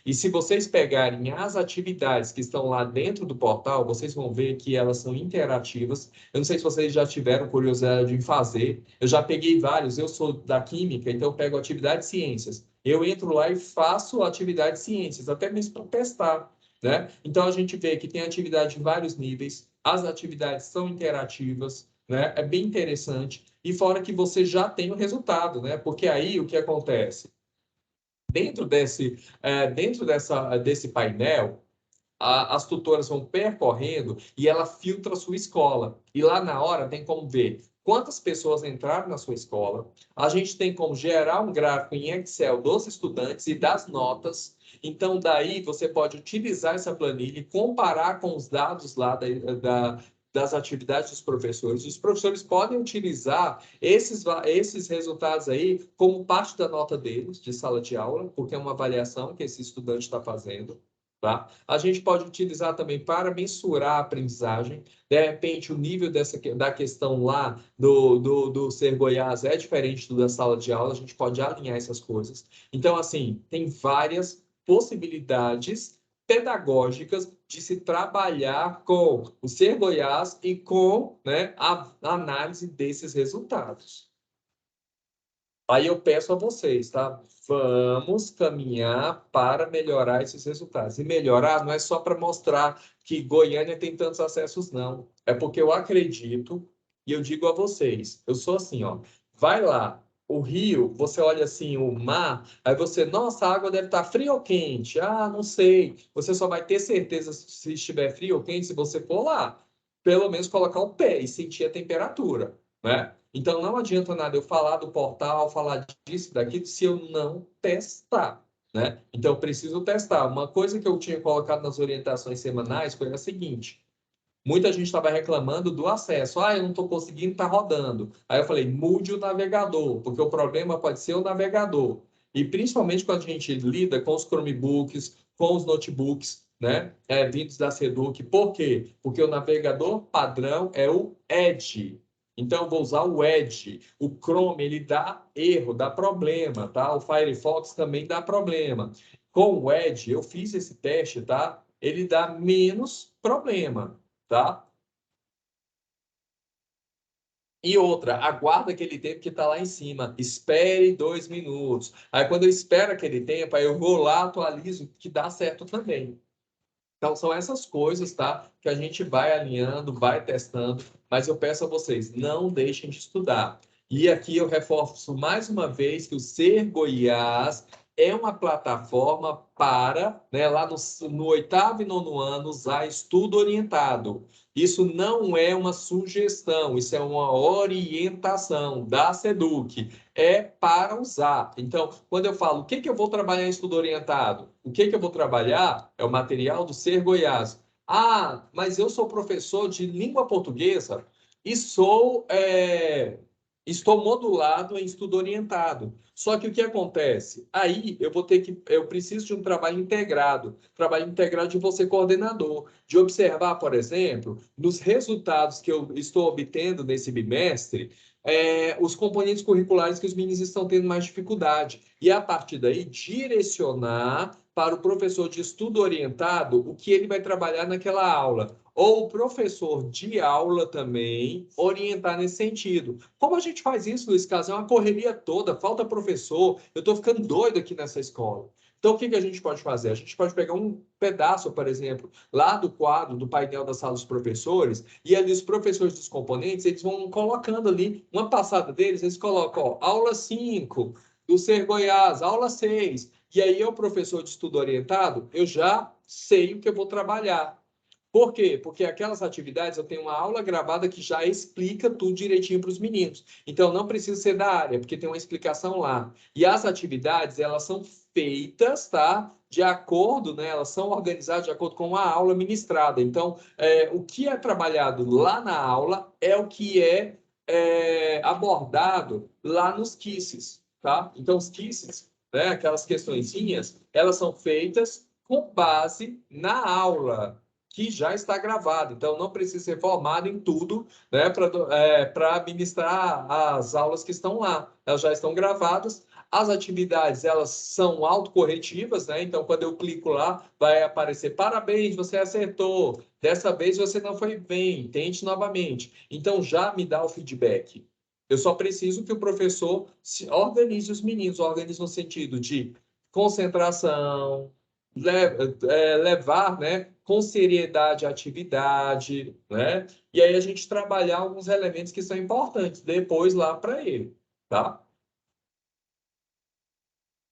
E se vocês pegarem as atividades que estão lá dentro do portal, vocês vão ver que elas são interativas. Eu não sei se vocês já tiveram curiosidade em fazer. Eu já peguei vários. Eu sou da química, então eu pego atividade de ciências. Eu entro lá e faço atividade de ciências, até mesmo para testar, né? Então a gente vê que tem atividade em vários níveis. As atividades são interativas, né? É bem interessante. E fora que você já tem o resultado, né? Porque aí o que acontece? Desse painel, as tutoras vão percorrendo e ela filtra a sua escola. E lá na hora tem como ver quantas pessoas entraram na sua escola. A gente tem como gerar um gráfico em Excel dos estudantes e das notas. Então, daí você pode utilizar essa planilha e comparar com os dados lá das atividades dos professores. Os professores podem utilizar esses resultados aí como parte da nota deles, de sala de aula, porque é uma avaliação que esse estudante está fazendo. Tá? A gente pode utilizar também para mensurar a aprendizagem. De repente, o nível da questão lá do Ser Goiás é diferente do da sala de aula, a gente pode alinhar essas coisas. Então, assim, tem várias possibilidades pedagógicas de se trabalhar com o Ser Goiás e com, né, a análise desses resultados. Aí eu peço a vocês, tá? Vamos caminhar para melhorar esses resultados. E melhorar não é só para mostrar que Goiânia tem tantos acessos, não. É porque eu acredito e eu digo a vocês, eu sou assim, ó. Vai lá, o rio, você olha assim, o mar, aí você, nossa, a água deve estar fria ou quente? Ah, não sei. Você só vai ter certeza se estiver frio ou quente se você for lá. Pelo menos colocar o pé e sentir a temperatura, né? Então, não adianta nada eu falar do portal, falar disso, daquilo, se eu não testar, né? Então, eu preciso testar. Uma coisa que eu tinha colocado nas orientações semanais foi a seguinte: muita gente estava reclamando do acesso. Ah, eu não estou conseguindo, está rodando. Aí eu falei, mude o navegador, porque o problema pode ser o navegador. E principalmente quando a gente lida com os Chromebooks, com os notebooks, né? Vindos da Seduc. Por quê? Porque o navegador padrão é o Edge. Então, eu vou usar o Edge. O Chrome, ele dá erro, dá problema, tá? O Firefox também dá problema. Com o Edge, eu fiz esse teste, tá? Ele dá menos problema, tá? E outra, aguarda aquele tempo que está lá em cima. Espere 2 minutos. Aí, quando eu espero aquele tempo, aí eu vou lá, atualizo, que dá certo também. Então, são essas coisas, tá? Que a gente vai alinhando, vai testando, mas eu peço a vocês, não deixem de estudar. E aqui eu reforço mais uma vez que o Ser Goiás é uma plataforma para, né, lá no 8º e 9º ano, usar estudo orientado. Isso não é uma sugestão, isso é uma orientação da SEDUC. É para usar. Então, quando eu falo o que eu vou trabalhar em estudo orientado, o que eu vou trabalhar é o material do Ser Goiás. Ah, mas eu sou professor de língua portuguesa e estou modulado em estudo orientado. Só que o que acontece? Aí eu preciso de um trabalho integrado de você coordenador, de observar, por exemplo, nos resultados que eu estou obtendo nesse bimestre, os componentes curriculares que os meninos estão tendo mais dificuldade. e, a partir daí, direcionar para o professor de estudo orientado o que ele vai trabalhar naquela aula. Ou o professor de aula também orientar nesse sentido. Como a gente faz isso, Luiz Carlos? É uma correria toda, falta professor, eu estou ficando doido aqui nessa escola. Então, o que a gente pode fazer? A gente pode pegar um pedaço, por exemplo, lá do quadro, do painel da sala dos professores, e ali os professores dos componentes, eles vão colocando ali, uma passada deles, eles colocam, ó, aula 5 do Ser Goiás, aula 6. E aí, eu, professor de estudo orientado, eu já sei o que eu vou trabalhar. Por quê? Porque aquelas atividades, eu tenho uma aula gravada que já explica tudo direitinho para os meninos. Então, não precisa ser da área, porque tem uma explicação lá. E as atividades, elas são feitas, tá? De acordo, né? Elas são organizadas de acordo com a aula ministrada. Então, o que é trabalhado lá na aula é o que é abordado lá nos quizzes, tá? Então, os quizzes, né? Aquelas questõezinhas, elas são feitas com base na aula que já está gravado. Então, não precisa ser formado em tudo, né, para ministrar as aulas que estão lá. Elas já estão gravadas. As atividades, elas são autocorretivas, né? Então, quando eu clico lá, vai aparecer, parabéns, você acertou. Dessa vez você não foi bem, tente novamente. Então, já me dá o feedback. Eu só preciso que o professor organize os meninos, organize no sentido de concentração, levar, né, com seriedade a atividade, né? E aí a gente trabalhar alguns elementos que são importantes depois lá para ele, tá?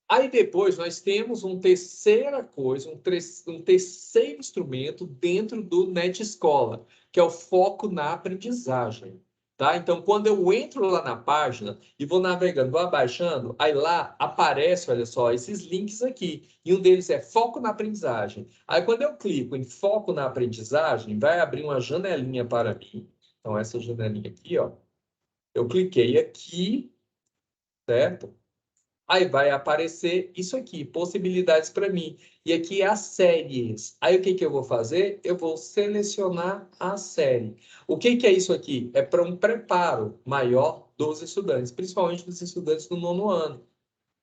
Aí depois nós temos uma terceira coisa, um terceiro instrumento dentro do Net Escola, que é o foco na aprendizagem. Tá? Então, quando eu entro lá na página e vou navegando, vou abaixando, aí lá aparece, olha só, esses links aqui. E um deles é foco na aprendizagem. Aí quando eu clico em foco na aprendizagem, vai abrir uma janelinha para mim. Então, essa janelinha aqui, ó. Eu cliquei aqui, certo? Aí vai aparecer isso aqui, possibilidades para mim. E aqui é as séries. Aí o que que eu vou fazer? Eu vou selecionar a série. O que que é isso aqui? É para um preparo maior dos estudantes, principalmente dos estudantes do nono ano.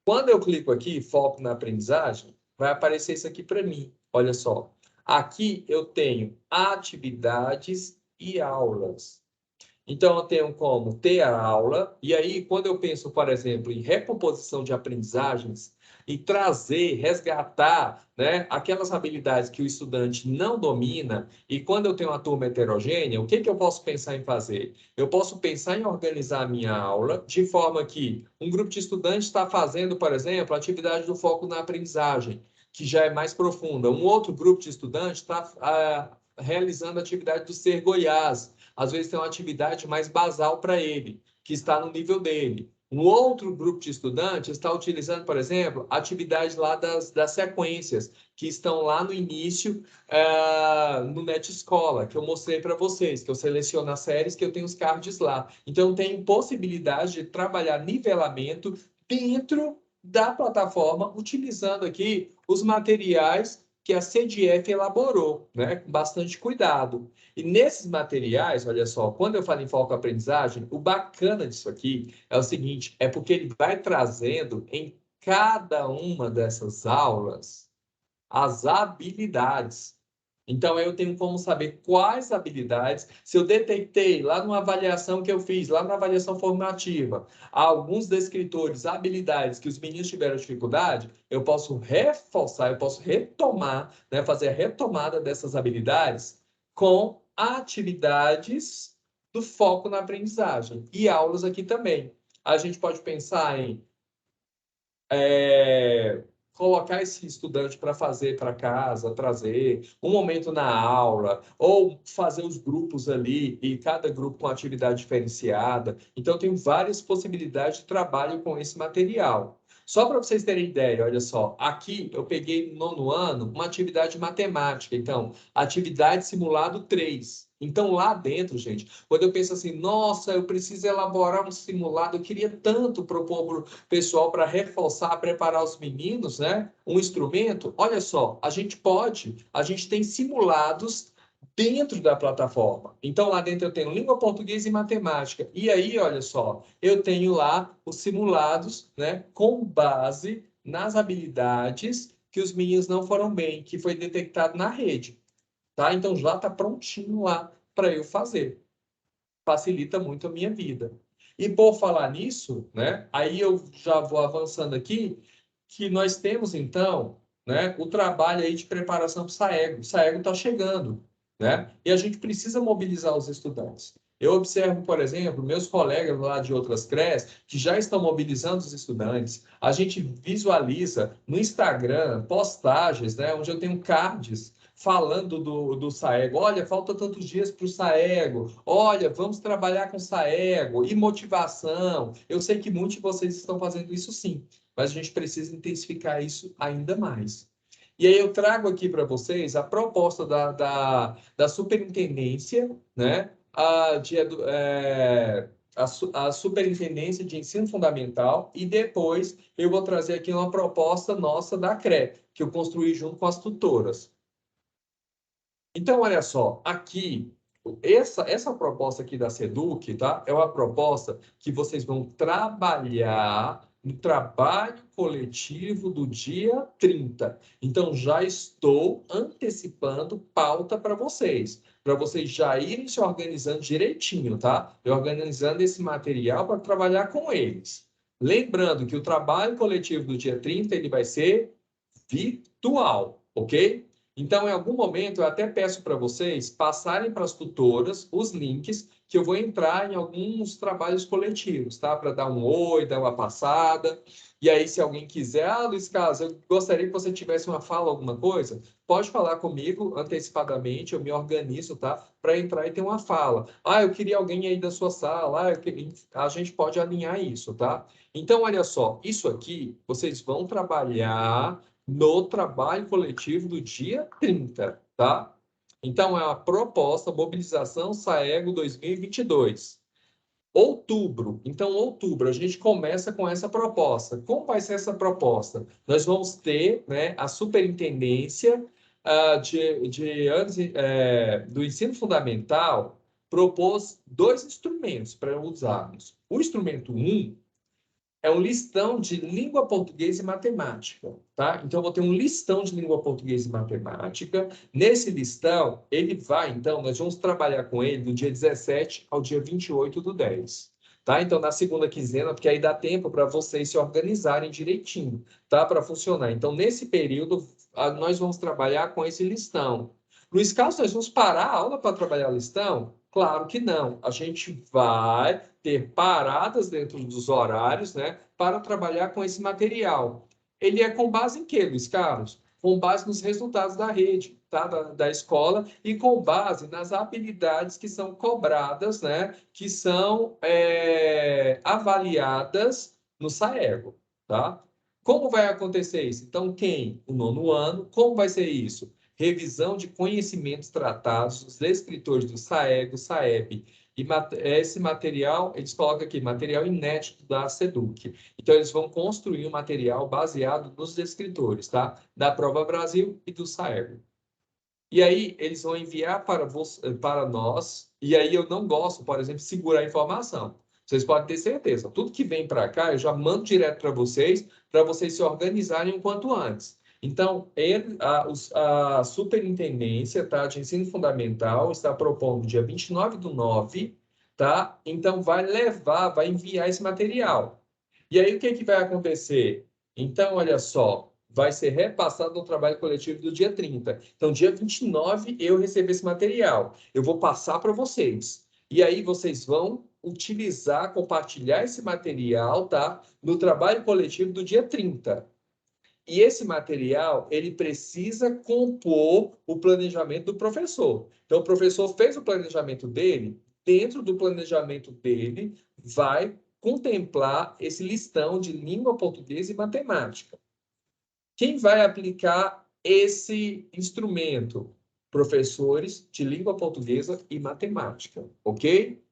Quando eu clico aqui, foco na aprendizagem, vai aparecer isso aqui para mim. Olha só. Aqui eu tenho atividades e aulas. Então, eu tenho como ter a aula, e aí, quando eu penso, por exemplo, em recomposição de aprendizagens, e trazer, resgatar, né, aquelas habilidades que o estudante não domina, e quando eu tenho uma turma heterogênea, o que que eu posso pensar em fazer? Eu posso pensar em organizar a minha aula de forma que um grupo de estudantes está fazendo, por exemplo, a atividade do foco na aprendizagem, que já é mais profunda. Um outro grupo de estudantes está realizando a atividade do Ser Goiás, às vezes tem uma atividade mais basal para ele, que está no nível dele. Um outro grupo de estudantes está utilizando, por exemplo, atividades lá das sequências, que estão lá no início, no Net Escola, que eu mostrei para vocês, que eu seleciono as séries, que eu tenho os cards lá. Então, tem possibilidade de trabalhar nivelamento dentro da plataforma, utilizando aqui os materiais que a CDF elaborou, né, com bastante cuidado. E nesses materiais, olha só, quando eu falo em foco-aprendizagem, o bacana disso aqui é o seguinte, é porque ele vai trazendo em cada uma dessas aulas as habilidades. Então, eu tenho como saber quais habilidades, se eu detectei lá numa avaliação que eu fiz, lá na avaliação formativa, alguns descritores, habilidades que os meninos tiveram dificuldade, eu posso reforçar, eu posso retomar, né, fazer a retomada dessas habilidades com atividades do foco na aprendizagem e aulas aqui também. A gente pode pensar em colocar esse estudante para fazer para casa, trazer um momento na aula, ou fazer os grupos ali, e cada grupo com atividade diferenciada. Então, tem várias possibilidades de trabalho com esse material. Só para vocês terem ideia, olha só, aqui eu peguei no nono ano uma atividade matemática. Então, atividade simulado 3. Então, lá dentro, gente, quando eu penso assim, nossa, eu preciso elaborar um simulado, eu queria tanto propor pessoal para reforçar, preparar os meninos, né? Um instrumento. Olha só, a gente tem simulados dentro da plataforma. Então, lá dentro eu tenho língua portuguesa e matemática. E aí, olha só, eu tenho lá os simulados, né, com base nas habilidades que os meninos não foram bem, que foi detectado na rede, tá? Então, já está prontinho lá para eu fazer. Facilita muito a minha vida. E por falar nisso, né, aí eu já vou avançando aqui, que nós temos, então, né, o trabalho aí de preparação para o Saego. O Saego está chegando, né? E a gente precisa mobilizar os estudantes. Eu observo, por exemplo, meus colegas lá de outras CREs que já estão mobilizando os estudantes. A gente visualiza no Instagram postagens, né, onde eu tenho cards falando do Saego. Olha, falta tantos dias para o Saego. Olha, vamos trabalhar com Saego e motivação. Eu sei que muitos de vocês estão fazendo isso sim, mas a gente precisa intensificar isso ainda mais. E aí eu trago aqui para vocês a proposta da superintendência, né? A superintendência de ensino fundamental, e depois eu vou trazer aqui uma proposta nossa da CRE, que eu construí junto com as tutoras. Então, olha só, aqui, essa proposta aqui da SEDUC, tá? É uma proposta que vocês vão trabalhar no trabalho coletivo do dia 30. Então, já estou antecipando pauta para vocês já irem se organizando direitinho, tá? E organizando esse material para trabalhar com eles. Lembrando que o trabalho coletivo do dia 30, ele vai ser virtual, ok? Então, em algum momento, eu até peço para vocês passarem para as tutoras os links, que eu vou entrar em alguns trabalhos coletivos, tá? Para dar um oi, dar uma passada. E aí, se alguém quiser, Luiz Carlos, eu gostaria que você tivesse uma fala, alguma coisa, pode falar comigo antecipadamente, eu me organizo, tá? Para entrar e ter uma fala. Eu queria alguém aí da sua sala, a gente pode alinhar isso, tá? Então, olha só, isso aqui, vocês vão trabalhar no trabalho coletivo do dia 30, tá? Então, é uma proposta, mobilização Saego 2022. Outubro. Então, outubro, a gente começa com essa proposta. Como vai ser essa proposta? Nós vamos ter, né, a superintendência do ensino fundamental propôs 2 instrumentos para usarmos. O instrumento 1 é um listão de língua portuguesa e matemática, tá? Então, eu vou ter um listão de língua portuguesa e matemática. Nesse listão, então, nós vamos trabalhar com ele do dia 17 ao dia 28/10, tá? Então, na segunda quinzena, porque aí dá tempo para vocês se organizarem direitinho, tá? Para funcionar. Então, nesse período, nós vamos trabalhar com esse listão. Luiz Carlos, nós vamos parar a aula para trabalhar o listão? Claro que não. A gente vai ter paradas dentro dos horários, né, para trabalhar com esse material. Ele é com base em quê, Luiz Carlos? Com base nos resultados da rede, tá? da escola, e com base nas habilidades que são cobradas, né, que são avaliadas no Saego, tá? Como vai acontecer isso? Então, o nono ano, como vai ser isso? Revisão de conhecimentos tratados dos escritores do Saego, Saeb. E esse material, eles colocam aqui, material inédito da SEDUC. Então, eles vão construir um material baseado nos escritores, tá? Da Prova Brasil e do Saego. E aí, eles vão enviar para nós, e aí eu não gosto, por exemplo, de segurar a informação. Vocês podem ter certeza, tudo que vem para cá, eu já mando direto para vocês se organizarem o quanto antes. Então, a superintendência, tá, de ensino fundamental está propondo dia 29/9, tá? Então, vai enviar esse material. E aí, o que vai acontecer? Então, olha só, vai ser repassado no trabalho coletivo do dia 30. Então, dia 29, eu recebo esse material. Eu vou passar para vocês. E aí, vocês vão utilizar, compartilhar esse material, tá? No trabalho coletivo do dia 30. E esse material, ele precisa compor o planejamento do professor. Então, o professor fez o planejamento dele, dentro do planejamento dele, vai contemplar esse listão de língua portuguesa e matemática. Quem vai aplicar esse instrumento? Professores de língua portuguesa e matemática, ok?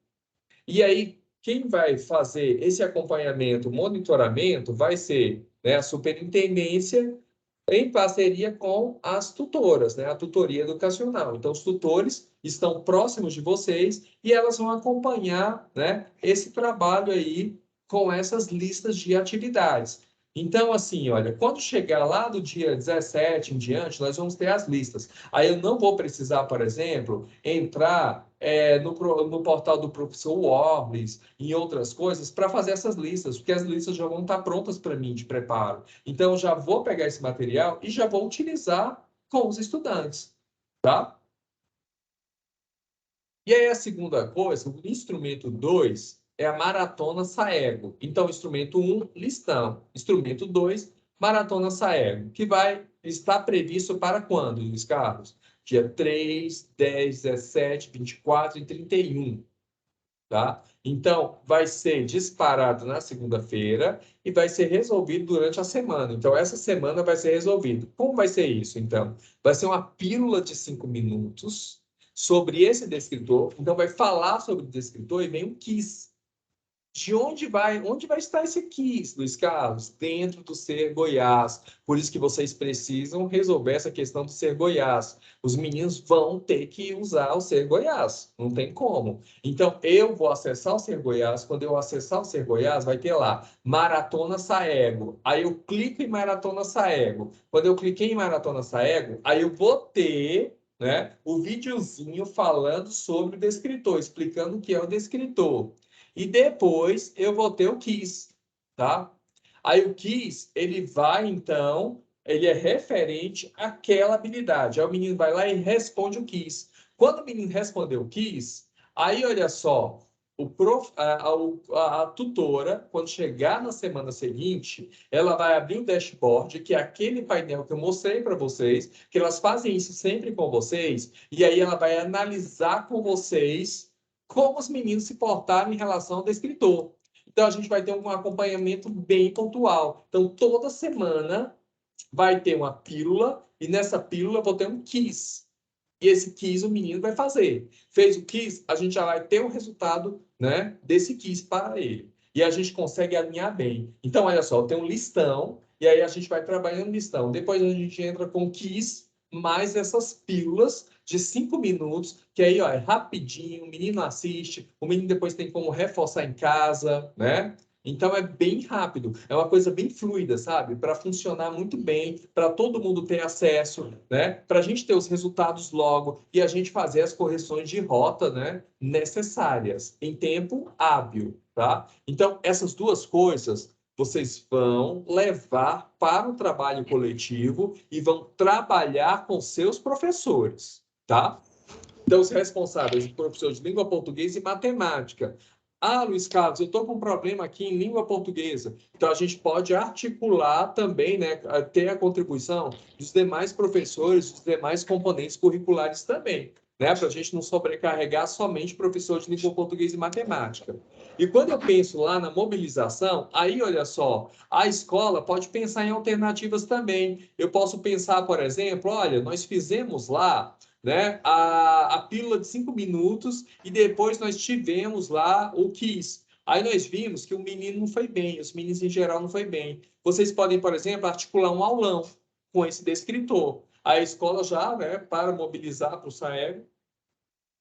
E aí, quem vai fazer esse acompanhamento, monitoramento, vai ser, né, a superintendência em parceria com as tutoras, né? A tutoria educacional. Então, os tutores estão próximos de vocês e elas vão acompanhar, né, esse trabalho aí com essas listas de atividades. Então, assim, olha, quando chegar lá do dia 17 em diante, nós vamos ter as listas. Aí eu não vou precisar, por exemplo, entrar no portal do professor Worles, em outras coisas, para fazer essas listas, porque as listas já vão estar prontas para mim de preparo. Então, eu já vou pegar esse material e já vou utilizar com os estudantes, tá? E aí, a segunda coisa, o instrumento 2 é a maratona Saego. Então, instrumento 1, listão. Instrumento 2, maratona Saego, que vai estar previsto para quando, Luiz Carlos? Dia 3, 10, 17, 24 e 31. Tá? Então, vai ser disparado na segunda-feira e vai ser resolvido durante a semana. Então, essa semana vai ser resolvido. Como vai ser isso, então? Vai ser uma pílula de 5 minutos sobre esse descritor. Então, vai falar sobre o descritor e vem um quiz. De onde vai estar esse quiz, Luiz Carlos? Dentro do Ser Goiás. Por isso que vocês precisam resolver essa questão do Ser Goiás. Os meninos vão ter que usar o Ser Goiás, não tem como. Então, eu vou acessar o Ser Goiás. Quando eu acessar o Ser Goiás, vai ter lá Maratona Saego. Aí eu clico em Maratona Saego. Quando eu cliquei em Maratona Saego, aí eu vou ter, né, o videozinho falando sobre o descritor, explicando o que é o descritor. E depois eu vou ter o quiz, tá? Aí o quiz, ele vai, então, ele é referente àquela habilidade. Aí o menino vai lá e responde o quiz. Quando o menino respondeu o quiz, aí olha só, a tutora, quando chegar na semana seguinte, ela vai abrir o dashboard, que é aquele painel que eu mostrei para vocês, que elas fazem isso sempre com vocês, e aí ela vai analisar com vocês como os meninos se portaram em relação ao descritor. Então, a gente vai ter um acompanhamento bem pontual. Então, toda semana vai ter uma pílula, e nessa pílula eu vou ter um quiz. E esse quiz o menino vai fazer. Fez o quiz, a gente já vai ter o resultado, né, desse quiz para ele. E a gente consegue alinhar bem. Então, olha só, tem um listão, e aí a gente vai trabalhando listão. Depois a gente entra com o quiz, mais essas pílulas de 5 minutos, que aí ó, é rapidinho, o menino assiste, o menino depois tem como reforçar em casa, né? Então é bem rápido, é uma coisa bem fluida, sabe? Para funcionar muito bem, para todo mundo ter acesso, né? Para a gente ter os resultados logo e a gente fazer as correções de rota, né? Necessárias em tempo hábil, tá? Então essas duas coisas vocês vão levar para o trabalho coletivo e vão trabalhar com seus professores, tá? Então, os responsáveis, o professor de língua portuguesa e matemática. Ah, Luiz Carlos, eu estou com um problema aqui em língua portuguesa. Então, a gente pode articular também, né, ter a contribuição dos demais professores, dos demais componentes curriculares também, né, para a gente não sobrecarregar somente professor de língua portuguesa e matemática. E quando eu penso lá na mobilização, aí, olha só, a escola pode pensar em alternativas também. Eu posso pensar, por exemplo, olha, nós fizemos lá, né, a pílula de 5 minutos e depois nós tivemos lá o quiz. Aí nós vimos que o menino não foi bem, os meninos em geral não foi bem. Vocês podem, por exemplo, articular um aulão com esse descritor. A escola já, né, para mobilizar para o SAEB,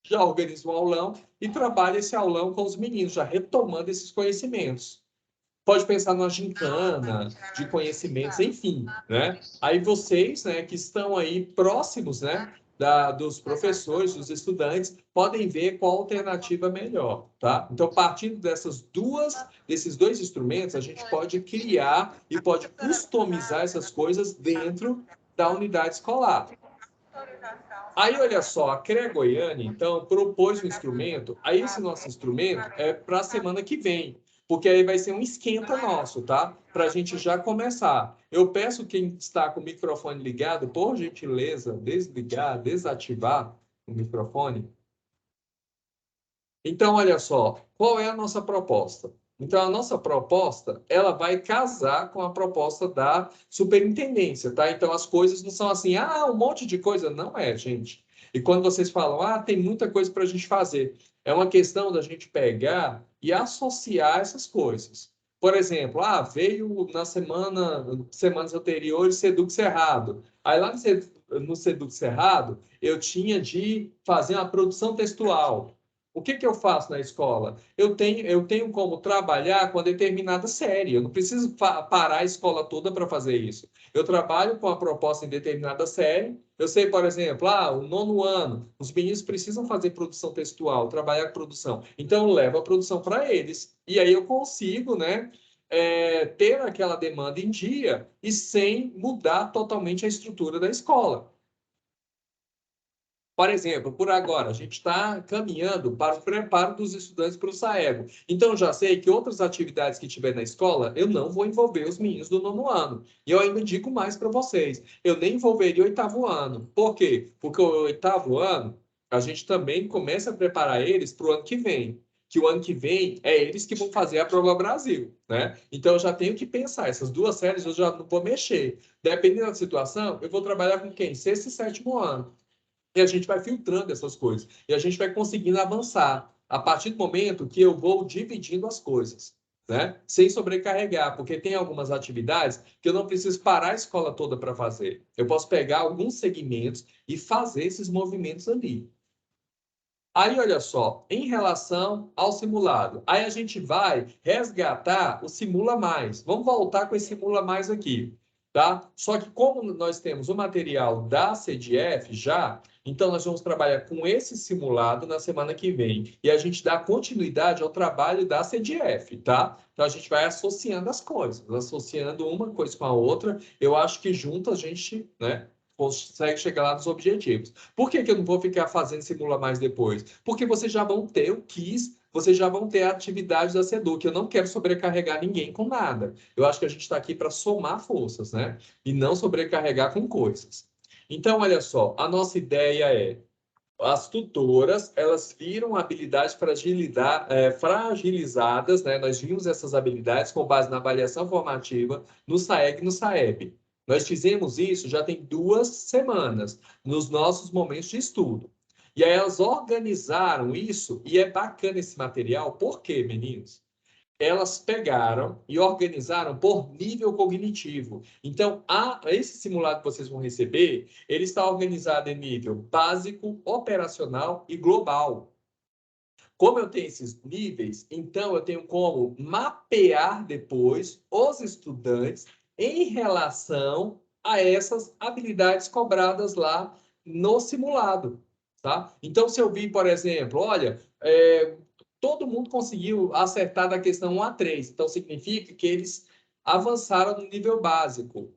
já organiza um aulão e trabalha esse aulão com os meninos, já retomando esses conhecimentos. Pode pensar numa gincana de conhecimentos, enfim, né? Aí vocês, né, que estão aí próximos, né, dos professores, dos estudantes, podem ver qual alternativa é melhor, tá? Então, partindo desses dois instrumentos, a gente pode criar e pode customizar essas coisas dentro da unidade escolar. Aí, olha só, a CREA Goiânia, então, propôs um instrumento. Aí, esse nosso instrumento é para a semana que vem, porque aí vai ser um esquenta nosso, tá? Para a gente já começar. Eu peço quem está com o microfone ligado, por gentileza, desligar, desativar o microfone. Então, olha só, qual é a nossa proposta? Então, a nossa proposta, ela vai casar com a proposta da superintendência, tá? Então, as coisas não são assim, ah, um monte de coisa. Não é, gente. E quando vocês falam, ah, tem muita coisa para a gente fazer, é uma questão da gente pegar e associar essas coisas. Por exemplo, veio na semanas anteriores, Seduc Cerrado. Aí lá no Seduc Cerrado, eu tinha de fazer uma produção textual. O que eu faço na escola? Eu tenho como trabalhar com uma determinada série. Eu não preciso parar a escola toda para fazer isso. Eu trabalho com a proposta em determinada série. Eu sei, por exemplo, o 9º ano, os meninos precisam fazer produção textual, trabalhar com produção. Então, eu levo a produção para eles. E aí eu consigo, né, ter aquela demanda em dia e sem mudar totalmente a estrutura da escola. Por exemplo, por agora, a gente está caminhando para o preparo dos estudantes para o SAEB. Então, já sei que outras atividades que tiver na escola, eu não vou envolver os meninos do 9º ano. E eu ainda digo mais para vocês, eu nem envolveria o 8º ano. Por quê? Porque o 8º ano, a gente também começa a preparar eles para o ano que vem. Que o ano que vem é eles que vão fazer a Prova Brasil, né? Então, eu já tenho que pensar, essas duas séries eu já não vou mexer. Dependendo da situação, eu vou trabalhar com quem? 6º e 7º ano. E a gente vai filtrando essas coisas. E a gente vai conseguindo avançar a partir do momento que eu vou dividindo as coisas, né? Sem sobrecarregar, porque tem algumas atividades que eu não preciso parar a escola toda para fazer. Eu posso pegar alguns segmentos e fazer esses movimentos ali. Aí, olha só, em relação ao simulado, aí a gente vai resgatar o Simula Mais. Vamos voltar com esse Simula Mais aqui, tá? Só que como nós temos o material da CDF já, então nós vamos trabalhar com esse simulado na semana que vem. E a gente dá continuidade ao trabalho da CDF, tá? Então a gente vai associando as coisas, associando uma coisa com a outra. Eu acho que junto a gente, né, consegue chegar lá nos objetivos. Por que eu não vou ficar fazendo Simula Mais depois? Porque vocês já vão ter o KISS, vocês já vão ter a atividade da SEDUC. Eu não quero sobrecarregar ninguém com nada. Eu acho que a gente está aqui para somar forças, né? E não sobrecarregar com coisas. Então, olha só, a nossa ideia é as tutoras, elas viram habilidades fragilizadas, né? Nós vimos essas habilidades com base na avaliação formativa no SAEG e no SAEB. Nós fizemos isso já tem 2 semanas, nos nossos momentos de estudo. E aí elas organizaram isso, e é bacana esse material, por quê, meninos? Elas pegaram e organizaram por nível cognitivo. Então, esse simulado que vocês vão receber, ele está organizado em nível básico, operacional e global. Como eu tenho esses níveis, então eu tenho como mapear depois os estudantes em relação a essas habilidades cobradas lá no simulado, tá? Então, se eu vi, por exemplo, olha, todo mundo conseguiu acertar da questão 1 a 3, então significa que eles avançaram no nível básico.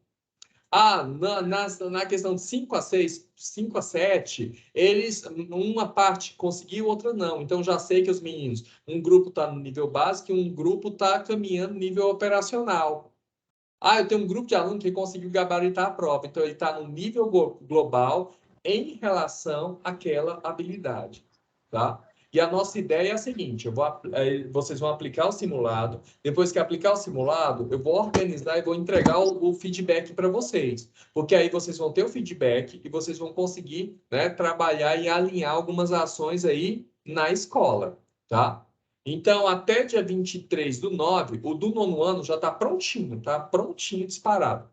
Na questão de 5 a 6, 5 a 7, eles, uma parte conseguiu, outra não. Então, já sei que os meninos, um grupo está no nível básico e um grupo está caminhando no nível operacional. Eu tenho um grupo de alunos que conseguiu gabaritar a prova. Então, ele está no nível global em relação àquela habilidade, tá? E a nossa ideia é a seguinte, vocês vão aplicar o simulado, depois que aplicar o simulado, eu vou organizar e vou entregar o feedback para vocês, porque aí vocês vão ter o feedback e vocês vão conseguir, né, trabalhar e alinhar algumas ações aí na escola, tá? Então, até dia 23/9, o do 9º ano já está prontinho, tá? Prontinho, disparado.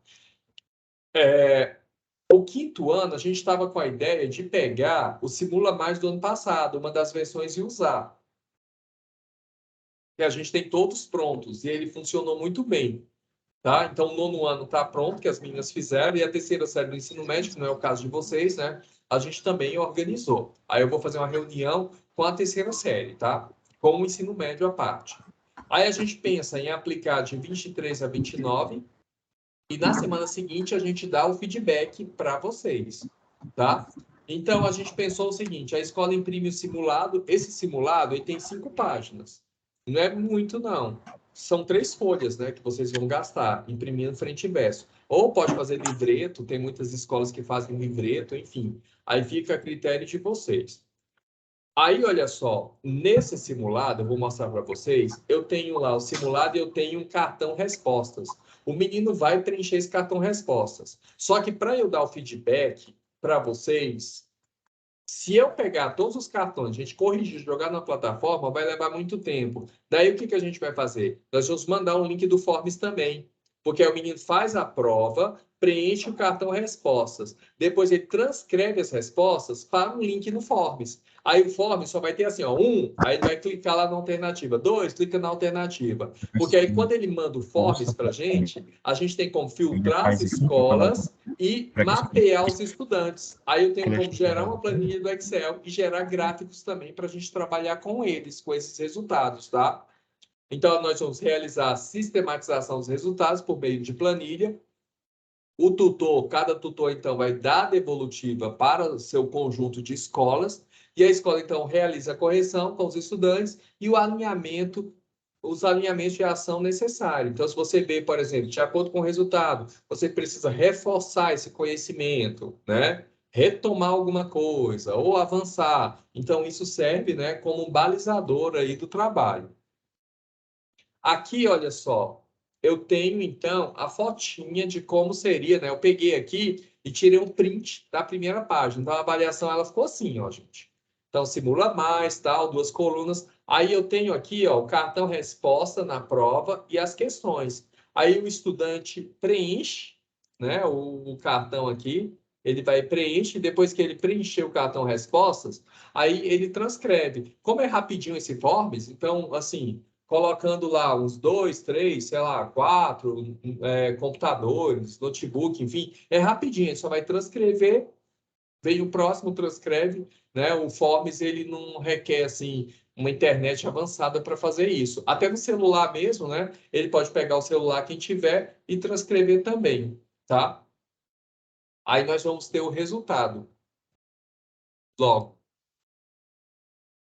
O 5º ano, a gente estava com a ideia de pegar o Simula Mais do ano passado, uma das versões, e usar. E a gente tem todos prontos, e ele funcionou muito bem. Tá? Então, o 9º ano está pronto, que as meninas fizeram, e a 3ª série do ensino médio, que não é o caso de vocês, né? A gente também organizou. Aí eu vou fazer uma reunião com a 3ª série, tá? Com o ensino médio à parte. Aí a gente pensa em aplicar de 23 a 29, e na semana seguinte a gente dá o feedback para vocês, tá? Então, a gente pensou o seguinte, a escola imprime o simulado, esse simulado ele tem 5 páginas. Não é muito, não. São 3 folhas, né, que vocês vão gastar, imprimindo frente e verso. Ou pode fazer livreto, tem muitas escolas que fazem livreto, enfim. Aí fica a critério de vocês. Aí, olha só, nesse simulado, eu vou mostrar para vocês, eu tenho lá o simulado e eu tenho um cartão respostas. O menino vai preencher esse cartão respostas. Só que para eu dar o feedback para vocês, Se eu pegar todos os cartões, a gente corrigir, jogar na plataforma, vai levar muito tempo. Daí, o que a gente vai fazer? Nós vamos mandar um link do Forms também, porque aí o menino faz a prova, preenche o cartão respostas. Depois ele transcreve as respostas para um link no Forms. Aí o Forms só vai ter assim, ó, aí ele vai clicar lá na alternativa. 2, clica na alternativa. Porque aí quando ele manda o Forms para a gente tem como filtrar as escolas e mapear os estudantes. Aí eu tenho como gerar uma planilha do Excel e gerar gráficos também para a gente trabalhar com eles, com esses resultados, tá? Então, nós vamos realizar a sistematização dos resultados por meio de planilha. O tutor, cada tutor, então, vai dar a devolutiva para o seu conjunto de escolas, e a escola, então, realiza a correção com os estudantes e o alinhamento, os alinhamentos de ação necessários. Então, se você vê, por exemplo, de acordo com o resultado, você precisa reforçar esse conhecimento, né? Retomar alguma coisa ou avançar. Então, isso serve, né, como um balizador aí do trabalho. Aqui, olha só, eu tenho, então, a fotinha de como seria, né? Eu peguei aqui e tirei um print da primeira página. Então, a avaliação, ela ficou assim, ó, gente. Então, simula mais, tal, 2 colunas. Aí, eu tenho aqui, ó, o cartão resposta na prova e as questões. Aí, o estudante preenche, né, o cartão aqui. Ele vai preencher, depois que ele preencher o cartão respostas, aí ele transcreve. Como é rapidinho esse Forms, então, assim, colocando lá uns 2, 3, sei lá, 4 computadores, notebook, enfim, é rapidinho, ele só vai transcrever, vem o próximo, transcreve, né? O Forms, ele não requer, assim, uma internet avançada para fazer isso. Até no celular mesmo, né? Ele pode pegar o celular quem tiver e transcrever também, tá? Aí nós vamos ter o resultado logo.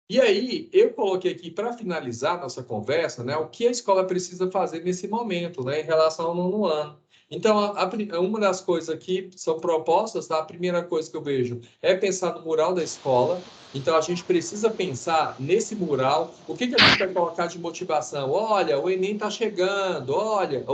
E aí, eu coloquei aqui para finalizar nossa conversa, né, o que a escola precisa fazer nesse momento, né, em relação ao nono ano. Então, uma das coisas aqui são propostas, tá? A primeira coisa que eu vejo é pensar no mural da escola. Então, a gente precisa pensar nesse mural. O que a gente vai colocar de motivação? Olha, o Enem está chegando, olha,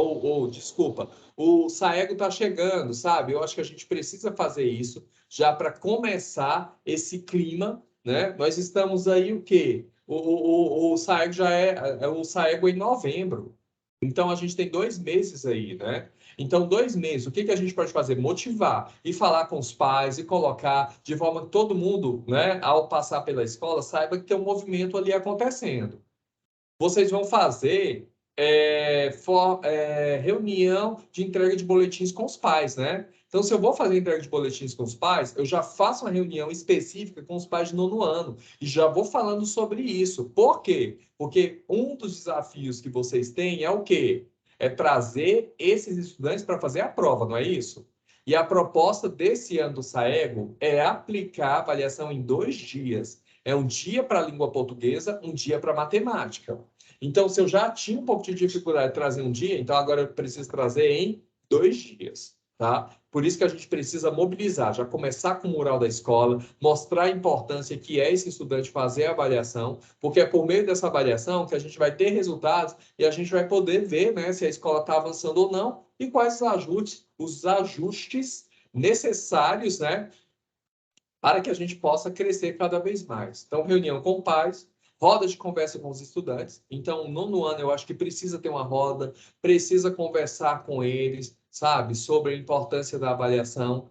desculpa, o Saego está chegando, sabe? Eu acho que a gente precisa fazer isso já para começar esse clima, né? Nós estamos aí o quê? O Saego já é o Saego em novembro. Então, a gente tem 2 meses aí, né? Então, 2 meses, o que a gente pode fazer? Motivar e falar com os pais e colocar de forma que todo mundo, né, ao passar pela escola, saiba que tem um movimento ali acontecendo. Vocês vão fazer reunião de entrega de boletins com os pais, né? Então, se eu vou fazer entrega de boletins com os pais, eu já faço uma reunião específica com os pais de nono ano e já vou falando sobre isso. Por quê? Porque um dos desafios que vocês têm é o quê? É trazer esses estudantes para fazer a prova, não é isso? E a proposta desse ano do Saego é aplicar a avaliação em 2 dias. É um dia para a língua portuguesa, um dia para matemática. Então, se eu já tinha um pouco de dificuldade de trazer um dia, então agora eu preciso trazer em 2 dias, tá? Por isso que a gente precisa mobilizar, já começar com o mural da escola, mostrar a importância que é esse estudante fazer a avaliação, porque é por meio dessa avaliação que a gente vai ter resultados e a gente vai poder ver, né, se a escola está avançando ou não e quais os ajustes necessários, né, para que a gente possa crescer cada vez mais. Então, reunião com pais, roda de conversa com os estudantes. Então, nono ano, eu acho que precisa ter uma roda, precisa conversar com eles, sabe, sobre a importância da avaliação.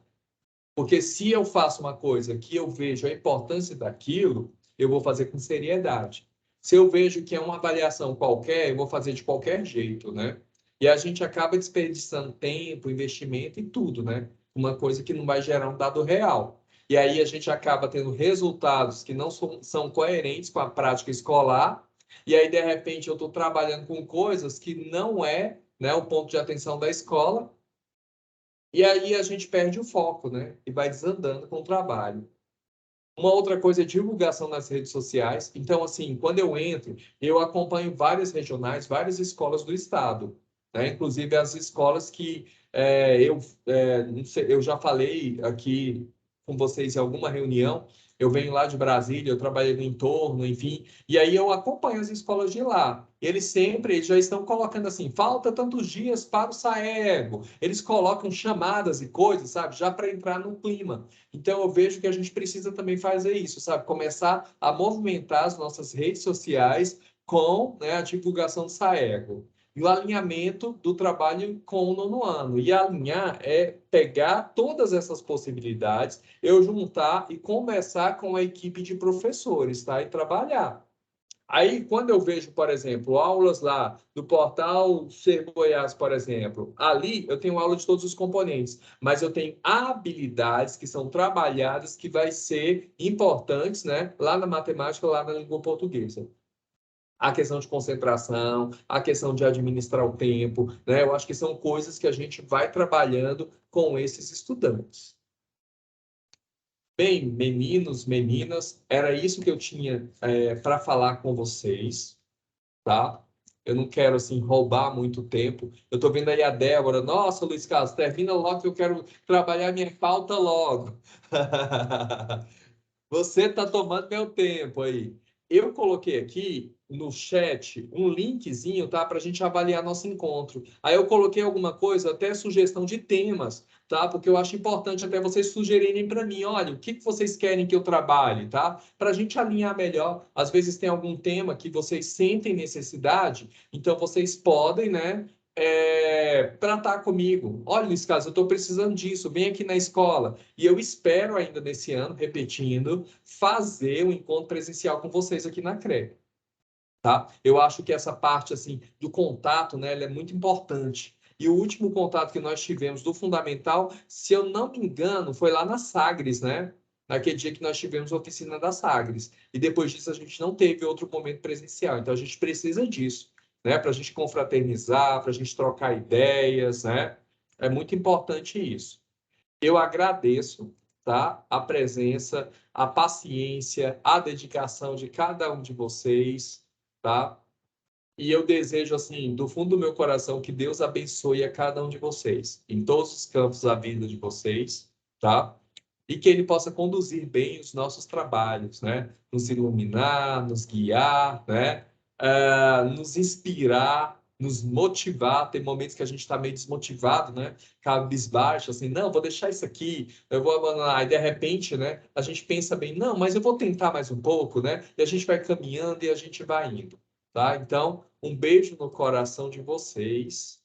Porque se eu faço uma coisa que eu vejo a importância daquilo, eu vou fazer com seriedade. Se eu vejo que é uma avaliação qualquer, eu vou fazer de qualquer jeito, né? E a gente acaba desperdiçando tempo, investimento e tudo, né? Uma coisa que não vai gerar um dado real. E aí a gente acaba tendo resultados que não são coerentes com a prática escolar. E aí, de repente, eu estou trabalhando com coisas que não é, né, o ponto de atenção da escola, e aí a gente perde o foco, né? E vai desandando com o trabalho. Uma outra coisa é divulgação nas redes sociais. Então, assim, quando eu entro, eu acompanho várias regionais, várias escolas do estado, né? Inclusive as escolas que não sei, eu já falei aqui com vocês em alguma reunião, eu venho lá de Brasília, eu trabalhei no entorno, enfim, e aí eu acompanho as escolas de lá. Eles já estão colocando assim, falta tantos dias para o Saego. Eles colocam chamadas e coisas, sabe, já para entrar no clima. Então eu vejo que a gente precisa também fazer isso, sabe, começar a movimentar as nossas redes sociais com, né, a divulgação do Saego. E o alinhamento do trabalho com o nono ano. E alinhar é pegar todas essas possibilidades, eu juntar e conversar com a equipe de professores, tá? E trabalhar. Aí, quando eu vejo, por exemplo, aulas lá do portal Ser Goiás, por exemplo, ali eu tenho aula de todos os componentes, mas eu tenho habilidades que são trabalhadas que vai ser importantes, né? Lá na matemática, lá na língua portuguesa. A questão de concentração, a questão de administrar o tempo, né? Eu acho que são coisas que a gente vai trabalhando com esses estudantes. Bem, meninos, meninas, era isso que eu tinha para falar com vocês, tá? Eu não quero, assim, roubar muito tempo. Eu estou vendo aí a Débora. Nossa, Luiz Carlos, termina logo que eu quero trabalhar minha pauta logo. Você está tomando meu tempo aí. Eu coloquei aqui no chat um linkzinho, tá? Para a gente avaliar nosso encontro. Aí eu coloquei alguma coisa, até sugestão de temas, tá? Porque eu acho importante até vocês sugerirem para mim, olha, o que que vocês querem que eu trabalhe, tá? Para a gente alinhar melhor. Às vezes tem algum tema que vocês sentem necessidade, então vocês podem, né? Tratar comigo. Olha, Luiz Carlos, eu estou precisando disso, vem aqui na escola. E eu espero ainda nesse ano, repetindo, fazer um encontro presencial com vocês aqui na CRE, tá? Eu acho que essa parte, assim, do contato, né, ela é muito importante. E o último contato que nós tivemos do fundamental, se eu não me engano, foi lá na Sagres, né? Naquele dia que nós tivemos a oficina da Sagres. E depois disso a gente não teve outro momento presencial. Então a gente precisa disso, né? Para a gente confraternizar, para a gente trocar ideias, né? É muito importante isso. Eu agradeço, tá? A presença, a paciência, a dedicação de cada um de vocês, tá? E eu desejo, assim, do fundo do meu coração, que Deus abençoe a cada um de vocês, em todos os campos da vida de vocês, tá? E que Ele possa conduzir bem os nossos trabalhos, né? Nos iluminar, nos guiar, né? Nos inspirar, nos motivar. Tem momentos que a gente está meio desmotivado, né? Cabisbaixo, assim, não, vou deixar isso aqui, eu vou abandonar. E de repente, né? A gente pensa bem, não, mas eu vou tentar mais um pouco, né? E a gente vai caminhando e a gente vai indo, tá? Então, um beijo no coração de vocês.